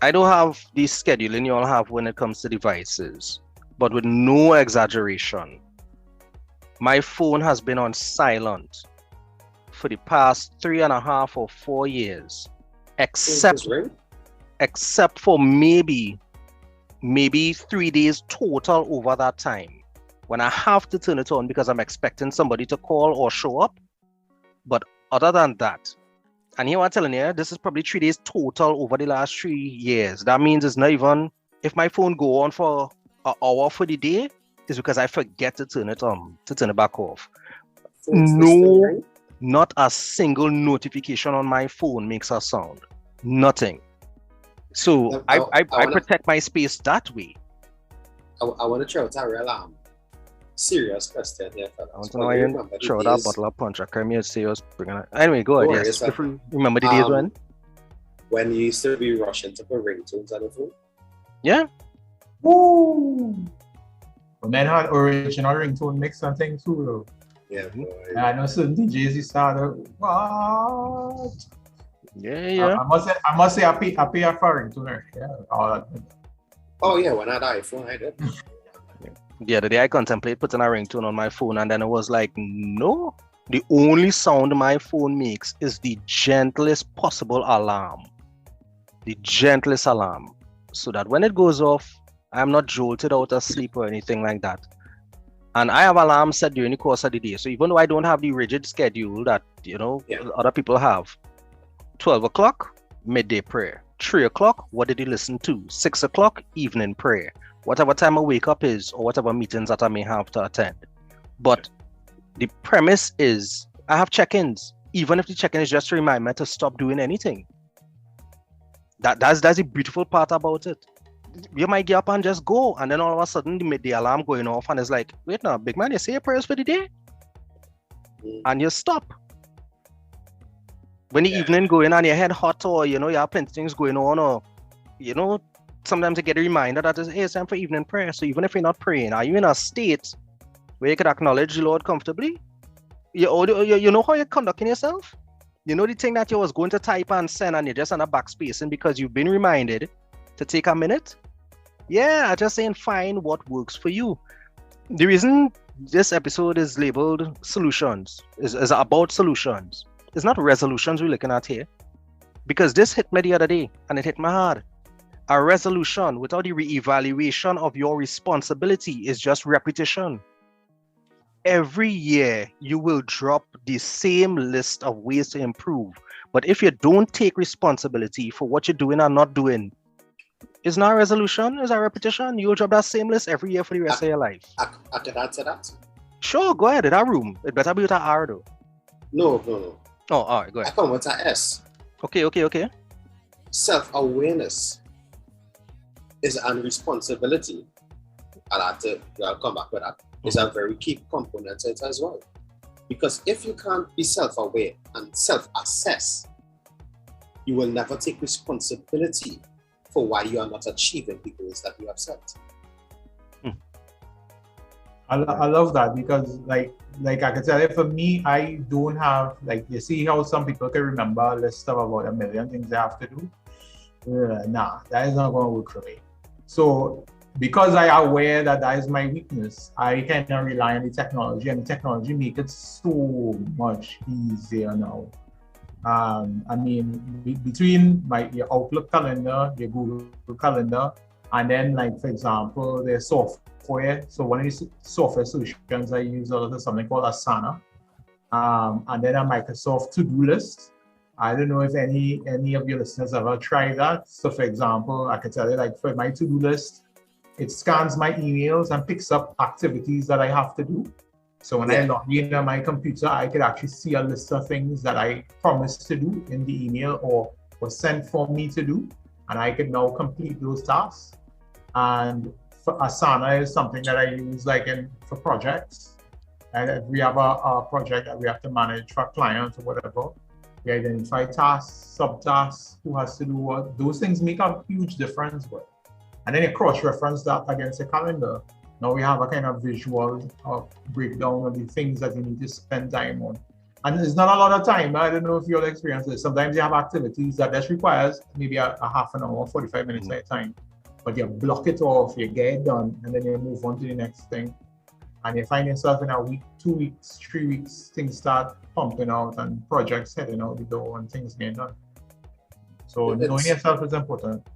I don't have the scheduling you all have when it comes to devices, but with no exaggeration, my phone has been on silent for the past 3.5 or 4 years, except for maybe 3 days total over that time, when I have to turn it on because I'm expecting somebody to call or show up. But other than that, and here I'm telling you, this is probably 3 days total over the last 3 years. That means it's not even, if my phone go on for an hour for the day, it's because I forget to turn it back off. No, not a single notification on my phone makes a sound. Nothing. So I protect my space that way. I want to throw out a real serious question here, fellas. I want to know why you throw that bottle of punch. I come here to say us bringing it. Anyway, go ahead. Yes. Remember the days when you used to be rushing to put ringtones on the phone? Yeah. Woo! When men had original ringtone mix and things too, though. Yeah, boy. I know certain DJs you started. What? Yeah. I must say I pay a for ringtone. Yeah. Oh yeah, when I had iPhone, I did. The other day I contemplated putting a ringtone on my phone, and then it was like, no. The only sound my phone makes is the gentlest possible alarm. The gentlest alarm. So that when it goes off, I'm not jolted out of sleep or anything like that. And I have alarms set during the course of the day. So even though I don't have the rigid schedule that, other people have, 12 o'clock, midday prayer. 3 o'clock, what did you listen to? 6 o'clock, evening prayer. Whatever time I wake up is, or whatever meetings that I may have to attend. But the premise is, I have check-ins. Even if the check-in is just to remind me to stop doing anything. That's the beautiful part about it. You might get up and just go, and then all of a sudden the alarm going off, and it's like, wait now, big man, you say your prayers for the day? And you stop. When the evening going and your head hot, or you have plenty things going on, or sometimes you get a reminder that it's time for evening prayer. So even if you're not praying, are you in a state where you could acknowledge the Lord comfortably? You know how you're conducting yourself? You know the thing that you was going to type and send, and you're just on a backspacing because you've been reminded to take a minute? Yeah, I'm just saying find what works for you. The reason this episode is labeled solutions is about solutions. It's not resolutions we're looking at here. Because this hit me the other day, and it hit my hard. A resolution without the re-evaluation of your responsibility is just repetition. Every year, you will drop the same list of ways to improve. But if you don't take responsibility for what you're doing and not doing, it's not a resolution, it's a repetition. You'll drop that same list every year for the rest of your life. I could answer that. Sure, go ahead. In that room. It better be with an R though. No. Oh, all right, go ahead. I come with an S. Okay. Self-awareness is an responsibility. I'll come back with that. It's a very key component to it as well. Because if you can't be self-aware and self-assess, you will never take responsibility for why you are not achieving the goals that you have set. I love that because like I can tell you, for me, I don't have, you see how some people can remember a list of about 1 million things they have to do? Nah, that is not going to work for me. So because I am aware that is my weakness, I kind of rely on the technology, and the technology makes it so much easier now. I mean, between your Outlook calendar, your Google calendar, and then for example, the software. So one of these software solutions I use is something called Asana, and then a Microsoft to-do list. I don't know if any of your listeners ever tried that. So for example, I can tell you for my to-do list, it scans my emails and picks up activities that I have to do. So when I log in on my computer, I could actually see a list of things that I promised to do in the email or was sent for me to do. And I can now complete those tasks. And for Asana is something that I use for projects. And if we have a project that we have to manage for clients or whatever, we identify tasks, subtasks, who has to do what. Those things make a huge difference. And then you cross-reference that against the calendar. Now we have a kind of visual breakdown of the things that you need to spend time on. And it's not a lot of time. I don't know if you'll experience this. Sometimes you have activities that just requires maybe a half an hour, 45 minutes at a time. But you block it off, you get it done, and then you move on to the next thing. And you find yourself in a week, 2 weeks, 3 weeks, things start pumping out and projects heading out the door and things getting done. So knowing yourself is important.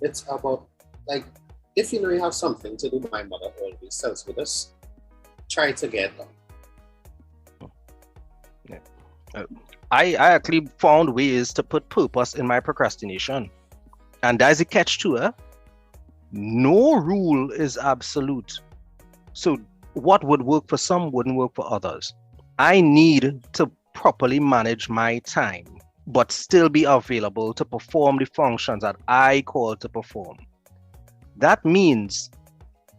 It's about, if you know you have something to do, my mother always tells me this, try to get done. Yeah. I actually found ways to put purpose in my procrastination. And that's a catch to it. No rule is absolute. So what would work for some wouldn't work for others. I need to properly manage my time, but still be available to perform the functions that I call to perform. That means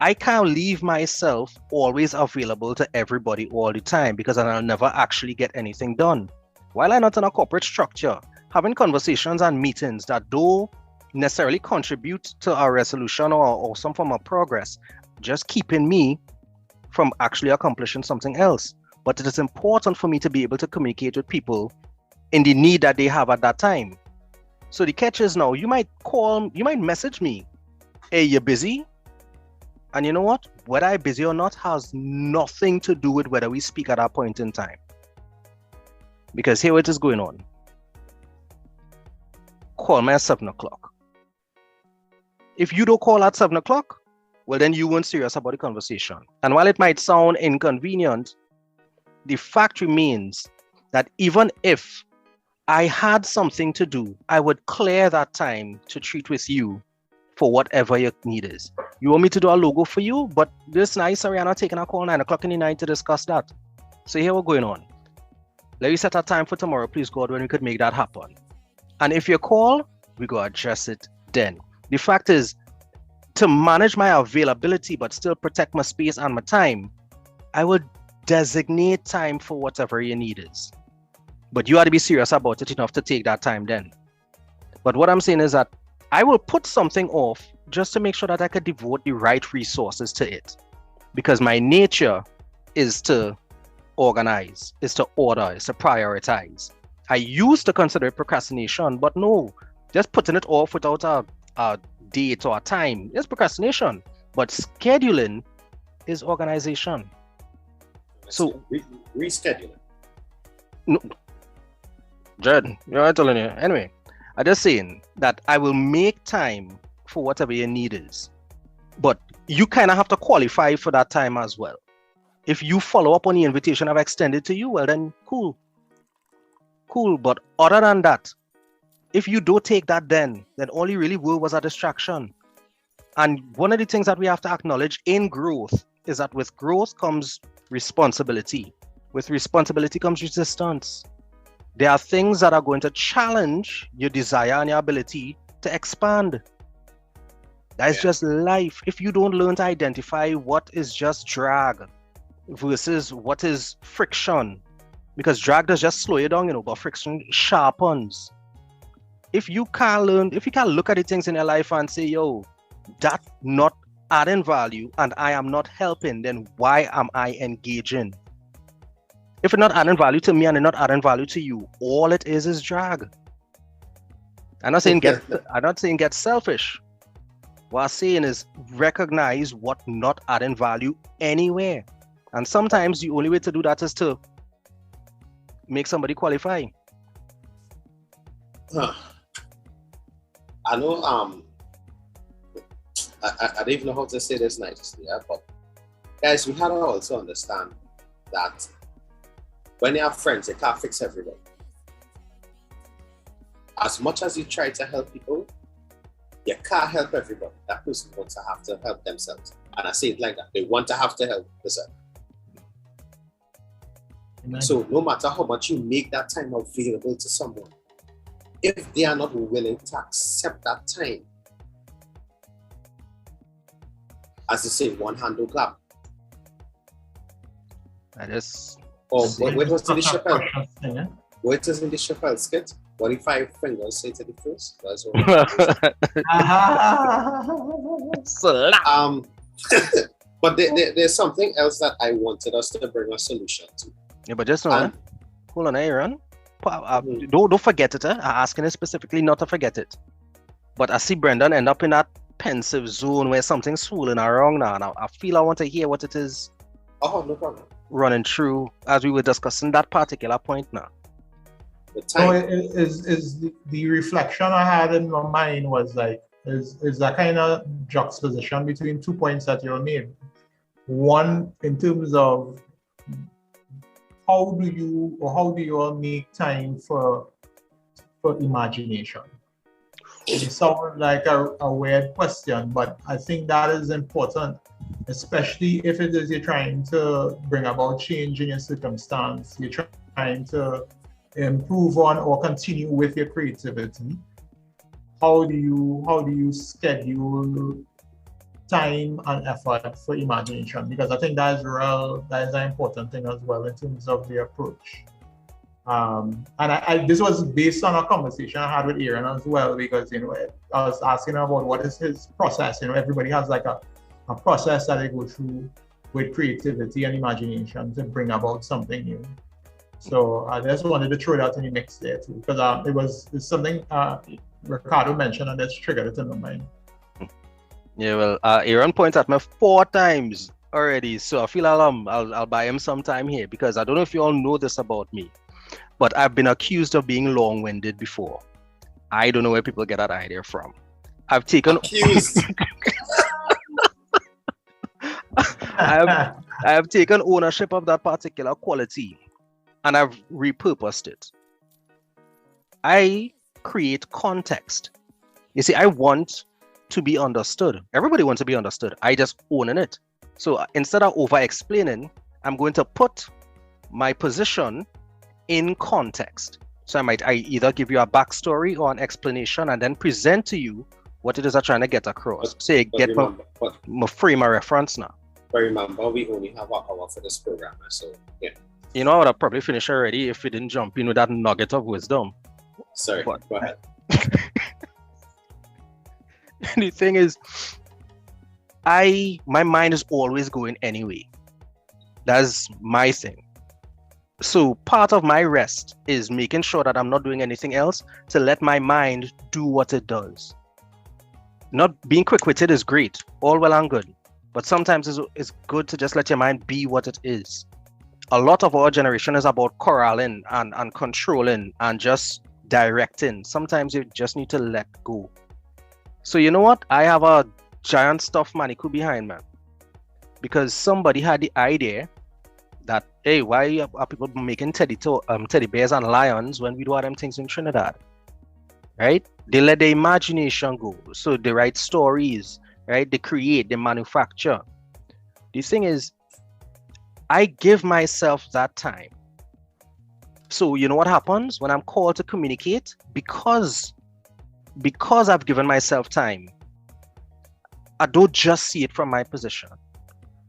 I can't leave myself always available to everybody all the time because I'll never actually get anything done. While I'm not in a corporate structure, having conversations and meetings that don't necessarily contribute to a resolution or some form of progress, just keeping me from actually accomplishing something else. But it is important for me to be able to communicate with people in the need that they have at that time. So the catch is now, you might message me, hey, you're busy? And you know what? Whether I'm busy or not has nothing to do with whether we speak at that point in time. Because here what is going on. Call me at 7 o'clock. If you don't call at 7 o'clock, well, then you weren't serious about the conversation. And while it might sound inconvenient, the fact remains that even if I had something to do, I would clear that time to treat with you for whatever your need is. You want me to do a logo for you, but this night, sorry, I'm not taking a call 9 o'clock in the night to discuss that. So here what's going on. Let me set a time for tomorrow, please God, when we could make that happen. And if you call, we go address it then. The fact is, to manage my availability but still protect my space and my time, I would designate time for whatever your need is. But you ought to be serious about it enough to take that time then. But what I'm saying is that I will put something off just to make sure that I could devote the right resources to it. Because my nature is to organize, is to order, is to prioritize. I used to consider it procrastination, but no, just putting it off without a date or a time is procrastination. But scheduling is organization. So rescheduling. No, Jared, you're not telling you. Anyway, I'm just saying that I will make time for whatever your need is. But you kind of have to qualify for that time as well. If you follow up on the invitation I've extended to you, well then cool. Cool, but other than that, if you don't take that then all you really were was a distraction. And one of the things that we have to acknowledge in growth is that with growth comes responsibility. With responsibility comes resistance. There are things that are going to challenge your desire and your ability to expand. That's just life. If you don't learn to identify what is just drag versus what is friction, because drag does just slow you down, but friction sharpens. If you can't look at the things in your life and say, yo, that's not adding value and I am not helping, then why am I engaging? If it's not adding value to me and it's not adding value to you, all it is drag. I'm not saying get selfish. What I'm saying is recognize what not adding value anywhere. And sometimes the only way to do that is to make somebody qualify. I know I don't even know how to say this nicely, but guys, we have to also understand that when you have friends, you can't fix everybody. As much as you try to help people, you can't help everybody. That person wants to have to help themselves. And I say it like that. They want to have to help themselves. So no matter how much you make that time available to someone, if they are not willing to accept that time, as they say, one hand will clap. What was in the Chappelle? What is in the Chappelle skit? What if 5 fingers say to the first? That's what but there's something else that I wanted us to bring a solution to. Yeah, but just hold on, Aaron. Don't forget it. I'm asking it specifically not to forget it. But I see Brendan end up in that pensive zone where something's swollen wrong now. And I feel I want to hear what it is. Oh, no problem. Running through as we were discussing that particular point now. So is the reflection I had in my mind was like, is that kind of juxtaposition between 2 points that you made. One, in terms of how do you all make time for imagination? It sounds like a weird question, but I think that is important, especially if it is you're trying to bring about change in your circumstance, you're trying to improve on or continue with your creativity. How do you schedule time and effort for imagination? Because I think that is an important thing as well in terms of the approach. And this was based on a conversation I had with Aaron as well, because I was asking him about what is his process. Everybody has like a process that they go through with creativity and imagination to bring about something new. So I just wanted to throw that in the mix there too, because it's something Ricardo mentioned, and that's triggered it in my mind. Yeah, well, Aaron points at me 4 times already, so I feel I'll buy him some time here, because I don't know if you all know this about me, but I've been accused of being long-winded before. I don't know where people get that idea from. I've taken accused. I have taken ownership of that particular quality, and I've repurposed it. I create context. You see, I want to be understood. Everybody wants to be understood. I just own it. So instead of over-explaining, I'm going to put my position in context. So I either give you a backstory or an explanation and then present to you what it is I'm trying to get across. So you get my frame of reference now. But remember, we only have an hour for this program, so yeah. You know, I would have probably finished already if we didn't jump in with that nugget of wisdom. Sorry, go ahead. The thing is, my mind is always going anyway. That's my thing. So part of my rest is making sure that I'm not doing anything else to let my mind do what it does. Not being quick-witted is great, all well and good, but sometimes it's good to just let your mind be what it is. A lot of our generation is about corralling and controlling and just directing. Sometimes you just need to let go. So you know what? I have a giant stuffed mannequin behind me, because somebody had the idea that, hey, why are people making teddy bears and lions when we do all them things in Trinidad? Right? They let their imagination go. So they write stories, right? They create, they manufacture. The thing is, I give myself that time. So you know what happens when I'm called to communicate? Because I've given myself time, I don't just see it from my position.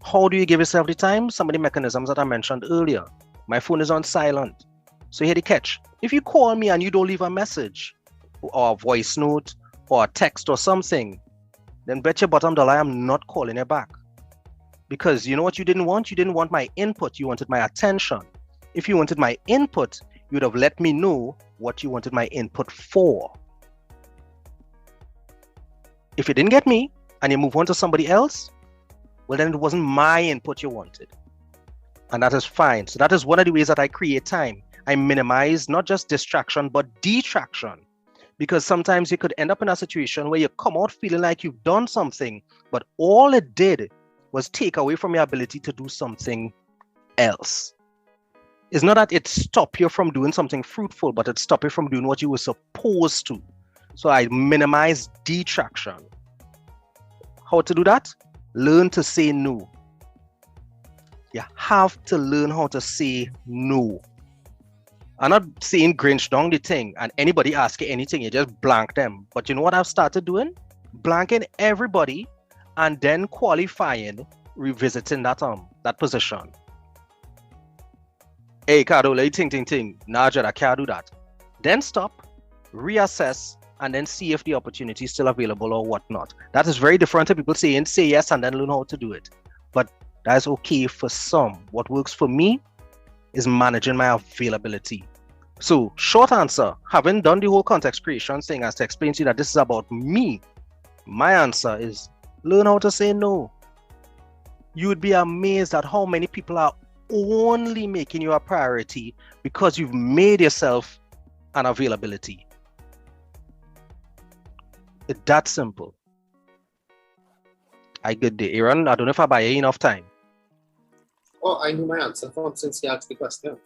How do you give yourself the time? Some of the mechanisms that I mentioned earlier. My phone is on silent. So here the catch. If you call me and you don't leave a message or a voice note or a text or something, then bet your bottom dollar I'm not calling you back. Because you know what you didn't want? You didn't want my input, you wanted my attention. If you wanted my input, you would have let me know what you wanted my input for. If you didn't get me and you move on to somebody else, well, then it wasn't my input you wanted. And that is fine. So that is one of the ways that I create time. I minimize not just distraction, but detraction. Because sometimes you could end up in a situation where you come out feeling like you've done something, but all it did was take away from your ability to do something else. It's not that it stopped you from doing something fruitful, but it stopped you from doing what you were supposed to. So I minimize detraction. How to do that? Learn to say no. You have to learn how to say no. I'm not saying Grinch down the thing and anybody ask you anything, you just blank them. But you know what I've started doing? Blanking everybody and then qualifying, revisiting that position. Hey, Cardo, ting. Nah, I can't do that. Then stop, reassess, and then see if the opportunity is still available or whatnot. That is very different to people saying, say yes, and then learn how to do it. But that is okay for some. What works for me is managing my availability. So, short answer, having done the whole context creation thing as to explain to you that this is about me, my answer is learn how to say no. You would be amazed at how many people are only making you a priority because you've made yourself an availability. It's that simple. Good day. Aaron, I don't know if I buy you enough time. Oh, I knew my answer from since he asked the question.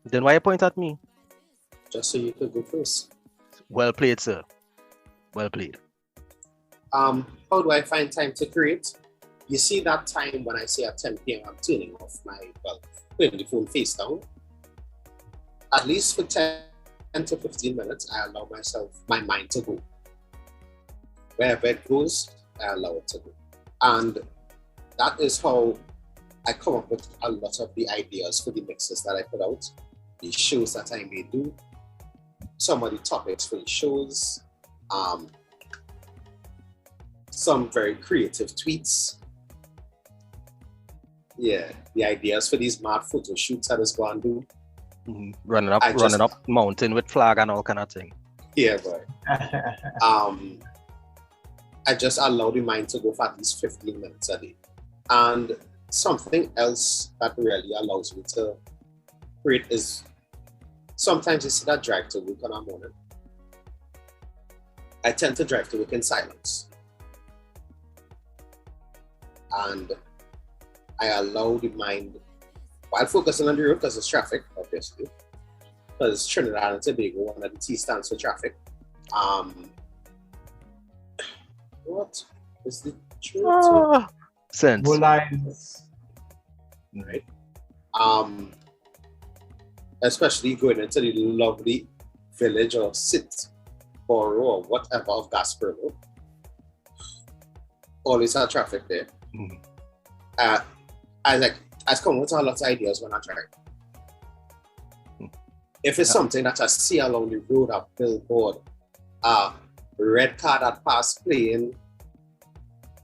Then why you point at me? Just so you could go first. Well played, sir. Well played. How do I find time to create? You see that time when I say at 10 p.m. I'm turning off putting the phone face down. At least for 10 to 15 minutes, I allow my mind to go. Wherever it goes, I allow it to go. And that is how I come up with a lot of the ideas for the mixes that I put out, the shows that I may do, some of the topics for the shows, some very creative tweets. Yeah, the ideas for these mad photo shoots I just go and do. Running up mountain with flag and all kind of thing. Yeah, boy. I just allow the mind to go for at least 15 minutes a day. And something else that really allows me to create is sometimes you see that drive to work on a morning. I tend to drive to work in silence. And I allow the mind, while focusing on the road because it's traffic, obviously, because Trinidad and Tobago, one of the T stands for traffic. What is the truth? Sense. Right. Especially going into the lovely village or Sitboro or whatever of Gaspereau. Always have traffic there. I come with a lot of ideas when I drive. If it's something that I see along the road, a billboard, a red car that pass playing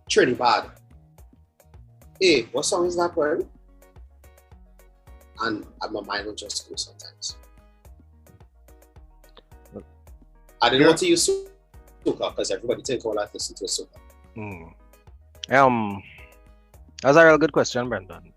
Trinidad. Hey, what song is that, bro? And my mind will just go sometimes. I didn't want to use soca because everybody think all I listen to is soca. That's a real good question, Brendan.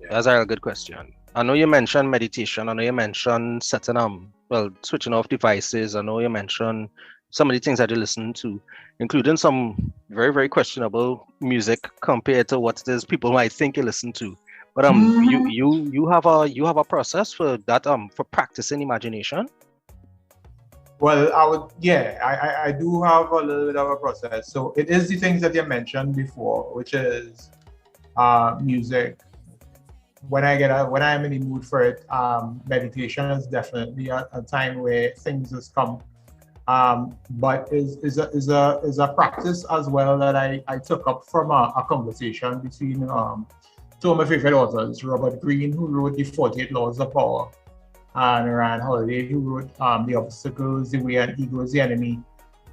Yeah. That's a real good question. I know you mentioned meditation. I know you mentioned switching off devices. I know you mentioned some of the things that you listen to, including some very, very questionable music compared to what it is people might think you listen to. But you have a process for that for practicing imagination. Well, I do have a little bit of a process. So it is the things that you mentioned before, which is music. When I'm in the mood for it, meditation is definitely a time where things just come. But is a practice as well that I took up from a conversation between two of my favorite authors, Robert Greene, who wrote The 48 Laws of Power, and Ryan Holiday, who wrote The Obstacle is the Way and Ego is the Enemy.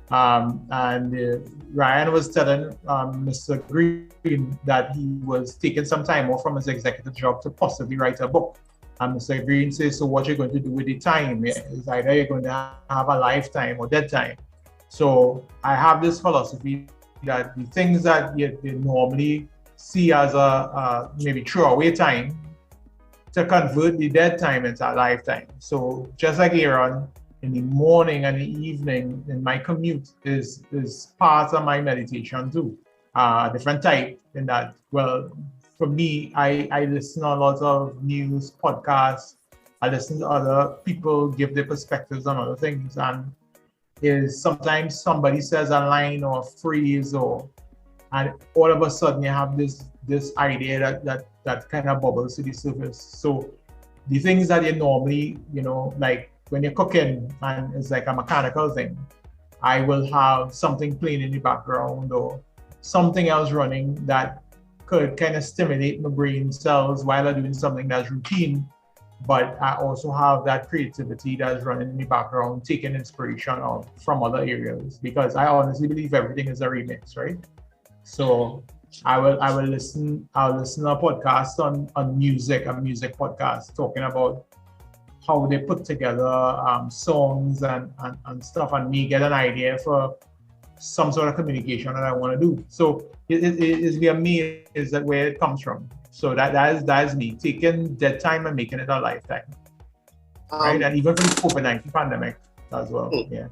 Ryan was telling Mr. Greene that he was taking some time off from his executive job to possibly write a book. And Mr. Greene says, so what you're going to do with the time? It's either you're going to have a lifetime or dead time. So I have this philosophy that the things that you normally see as a maybe throwaway time, to convert the dead time into a lifetime. So just like Aaron, in the morning and the evening in my commute is part of my meditation too. Different type in that, well, for me, I listen to a lot of news podcasts. I listen to other people give their perspectives on other things. And is sometimes somebody says a line or a phrase and all of a sudden you have this idea that kind of bubbles to the surface. So the things that you normally, like when you're cooking and it's like a mechanical thing, I will have something playing in the background or something else running that could kind of stimulate my brain cells while I'm doing something that's routine. But I also have that creativity that's running in the background, taking inspiration from other areas, because I honestly believe everything is a remix, right? So I'll listen to a podcast on music, a music podcast talking about how they put together songs and stuff, and me get an idea for some sort of communication that I want to do. So it is via me, is that where it comes from. So that is me taking dead time and making it a lifetime, right? And even for the COVID-19 pandemic as well. Yeah.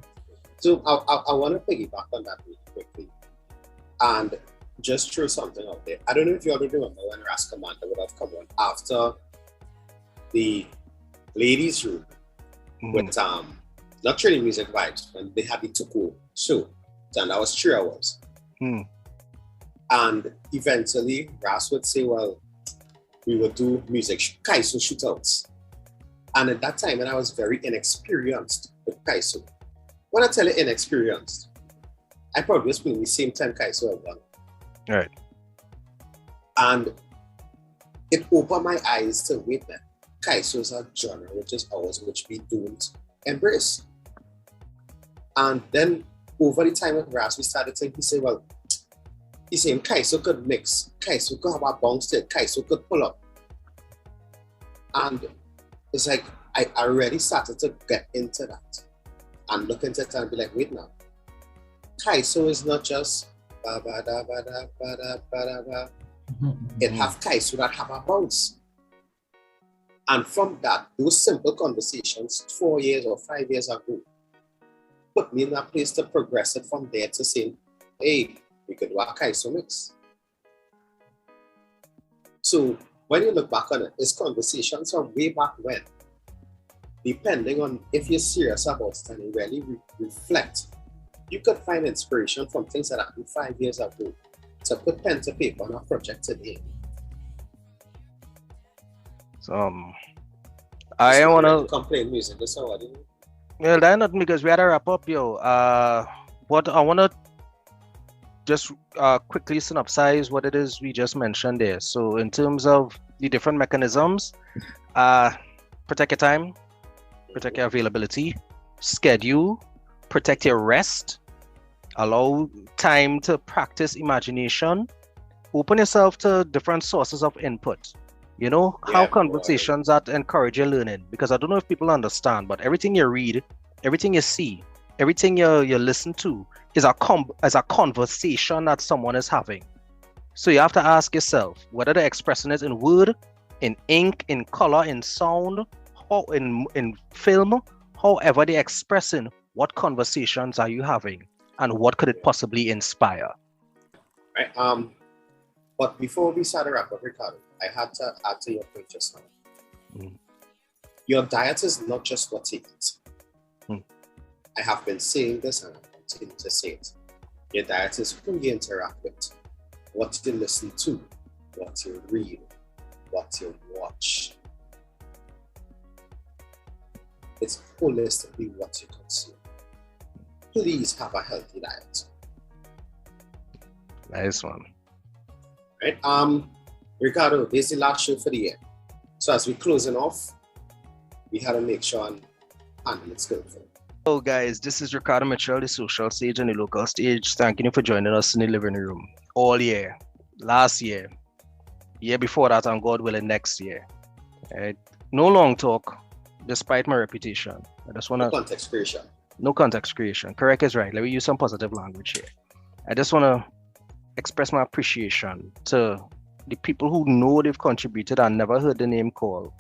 So I want to piggyback on that really quickly and just throw something out there. I don't know if you already remember when Ras Commander would have come on after the ladies' room with not training music vibes, and they had the Tuku show, and that was 3 hours. And eventually, Ras would say, well, we would do music Kaiso shootouts. And at that time, and I was very inexperienced with Kaiso. When I tell you inexperienced, I probably was playing the same time Kaiso had done. Right. And it opened my eyes to wait that Kaiso is a genre which is ours, which we don't embrace. And then over the time with Ras, we started thinking, he said, well, he's saying Kaiso could mix, Kaiso could have a bounce to it, Kaiso could pull up. And it's like, I already started to get into that and look into it and be like, wait now, Kaiso is not just ba ba da ba da ba da ba da ba. It have Kaiso that have a bounce. And from that, those simple conversations 4 years or 5 years ago put me in a place to progress it from there to say, hey, we could do a Kaiso mix. So when you look back on it, it's conversations from way back when. Depending on if you're serious about it and you really reflect, you could find inspiration from things that happened 5 years ago to put pen to paper on a project today. So, I want to complain music. That's how I do. Well, that's not because we had to wrap up, yo. What I want to just quickly synopsize what it is we just mentioned there. So, in terms of the different mechanisms, protect your time, protect your availability, schedule, protect your rest, allow time to practice imagination, open yourself to different sources of input. You know, how conversations that encourage your learning. Because I don't know if people understand, but everything you read, everything you see, everything you listen to is a conversation that someone is having. So you have to ask yourself, whether they're expressing it in word, in ink, in color, in sound, or in film, however they're expressing, what conversations are you having? And what could it possibly inspire? Right. But before we start to wrap up, Ricardo, I had to add to your point just now. Your diet is not just what you eat. I have been saying this and I continue to say it. Your diet is who you interact with, what you listen to, what you read, what you watch. It's holistically what you consume. Please have a healthy diet. Nice one. Right. Ricardo, this is the last show for the year. So as we're closing off, we had to make sure and handle it skillfully. Hello guys, this is Ricardo Mitchell, the social stage and the local stage. Thank you for joining us in the living room all year, last year, year before that, and God willing next year. Right? No long talk, despite my reputation. I just want to... No context creation. No context creation. Correct is right. Let me use some positive language here. I just want to express my appreciation to the people who know they've contributed and never heard the name called,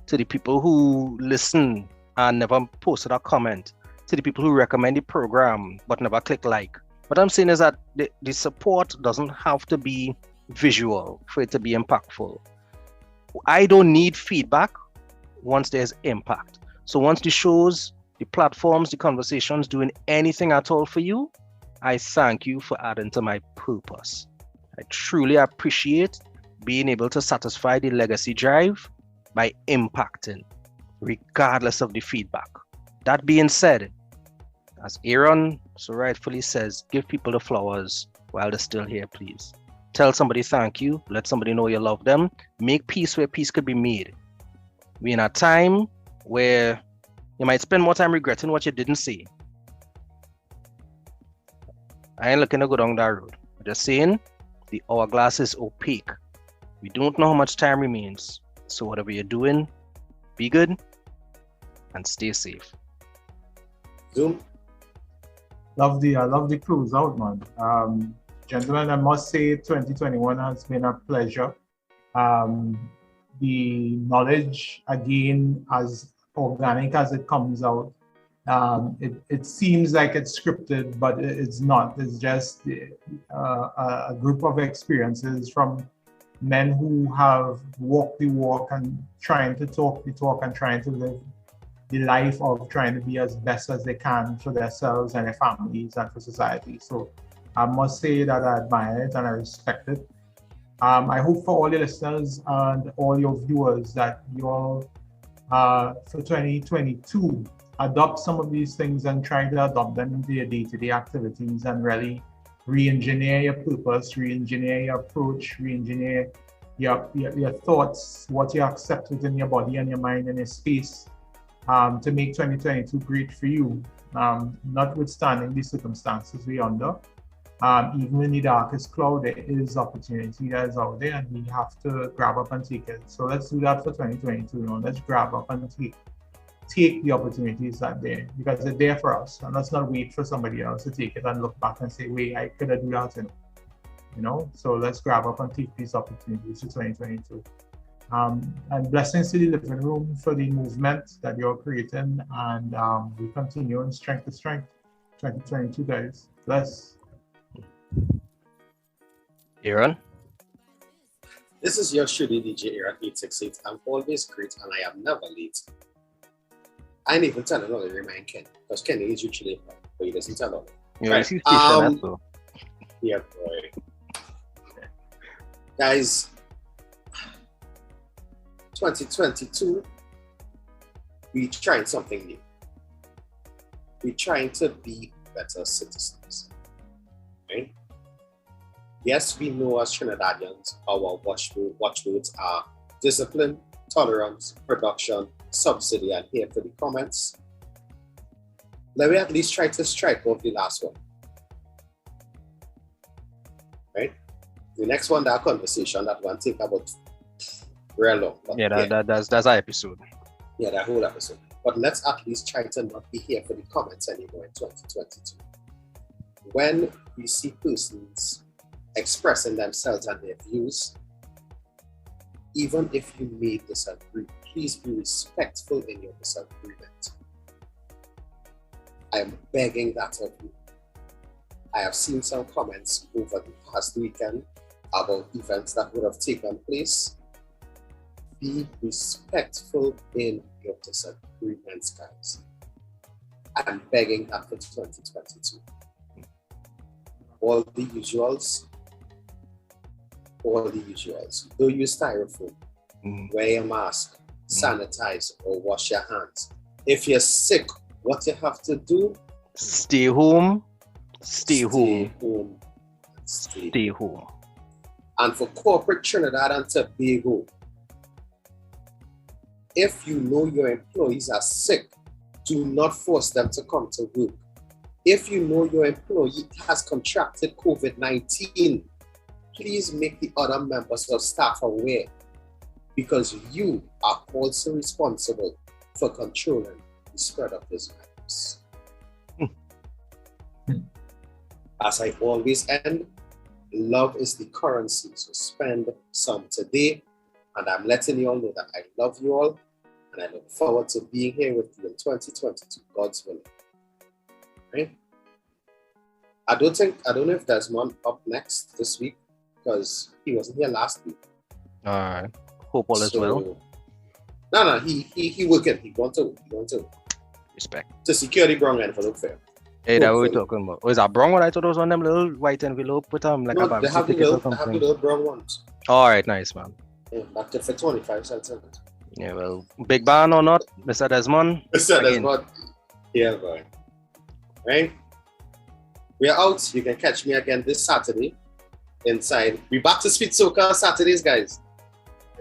to the people who listen and never posted a comment, to the people who recommend the program but never click like. What I'm saying is that the support doesn't have to be visual for it to be impactful. I don't need feedback once there's impact. So once the shows, the platforms, the conversations doing anything at all for you, I thank you for adding to my purpose. I truly appreciate being able to satisfy the legacy drive by impacting, regardless of the feedback. That being said, as Aaron so rightfully says, give people the flowers while they're still here, please. Tell somebody thank you, let somebody know you love them, make peace where peace could be made. We're in a time where you might spend more time regretting what you didn't say. I ain't looking to go down that road. I'm just saying, the hourglass is opaque. We don't know how much time remains. So whatever you're doing, be good and stay safe. Zoom. Love the cruise out, man. Gentlemen, I must say 2021 has been a pleasure. The knowledge, again, as organic as it comes out, it seems like it's scripted, but it's not. It's just a group of experiences from men who have walked the walk and trying to talk the talk and trying to live the life of trying to be as best as they can for themselves and their families and for society. So I must say that I admire it and I respect it. I hope for all your listeners and all your viewers that you all, for 2022, adopt some of these things and try to adopt them into your day-to-day activities and really re-engineer your purpose, re-engineer your approach, re-engineer your thoughts, what you accept within your body and your mind and your space, to make 2022 great for you, notwithstanding the circumstances we're under. Even in the darkest cloud, there is opportunity that is out there and we have to grab up and take it. So let's do that for 2022. Let's grab up and take the opportunities that are there, because they're there for us. And let's not wait for somebody else to take it and look back and say, wait, I could have done that. So let's grab up and take these opportunities for 2022. And blessings to the living room for the movement that you're creating, and we continue in strength to strength. 2022, guys. Bless. Aaron? This is your Shudi DJ Aaron 868. I'm always great and I am never late. I ain't even telling all the remind Ken, because Ken is usually late, but he doesn't tell all. Right. Yeah, boy. Guys, 2022, we're trying something new. We're trying to be better citizens. Right? Yes, we know as Trinidadians, our watchwords are discipline, tolerance, production, subsidy, and here for the comments. Let me at least try to strike off the last one. Right? The next one, that conversation, that one take about real long. But that's our episode. Yeah, that whole episode. But let's at least try to not be here for the comments anymore in 2022. When we see persons expressing themselves and their views, even if you may disagree, please be respectful in your disagreement. I am begging that of you. I have seen some comments over the past weekend about events that would have taken place. Be respectful in your disagreements, guys. I'm begging that for 2022. All the usuals. Do use styrofoam. Wear your mask. Sanitize or wash your hands. If you're sick, what you have to do? Stay home. Stay home. And for corporate Trinidad and Tobago, if you know your employees are sick, do not force them to come to work. If you know your employee has contracted COVID-19, please make the other members of staff aware, because you are also responsible for controlling the spread of this virus. As I always end, love is the currency, so spend some today. And I'm letting you all know that I love you all, and I look forward to being here with you in 2022, God's willing. Right? I don't know if there's one up next this week, because he wasn't here last week. All right. Hope all is well. No, he working. He going to. Respect. To secure the brown envelope fair. Hey, that what we're talking about. Oh, is that brown one? I thought it was one of them little white envelope with like no, a they have the little brown ones. All right, nice, man. Yeah, that could fit 25 cents in it. Yeah, well, big ban or not, Mr. Desmond? Mr. Desmond. Yeah, boy. Right? We're out. You can catch me again this Saturday inside. We back to Speed Soca Saturdays, guys.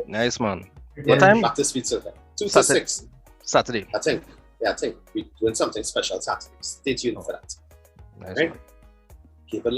Nice, man. Yeah, what time? Back to Speed Soca. 2 to 6. Saturday. I think we're doing something special Saturday. Stay tuned for that. Nice, right? Man. Keep it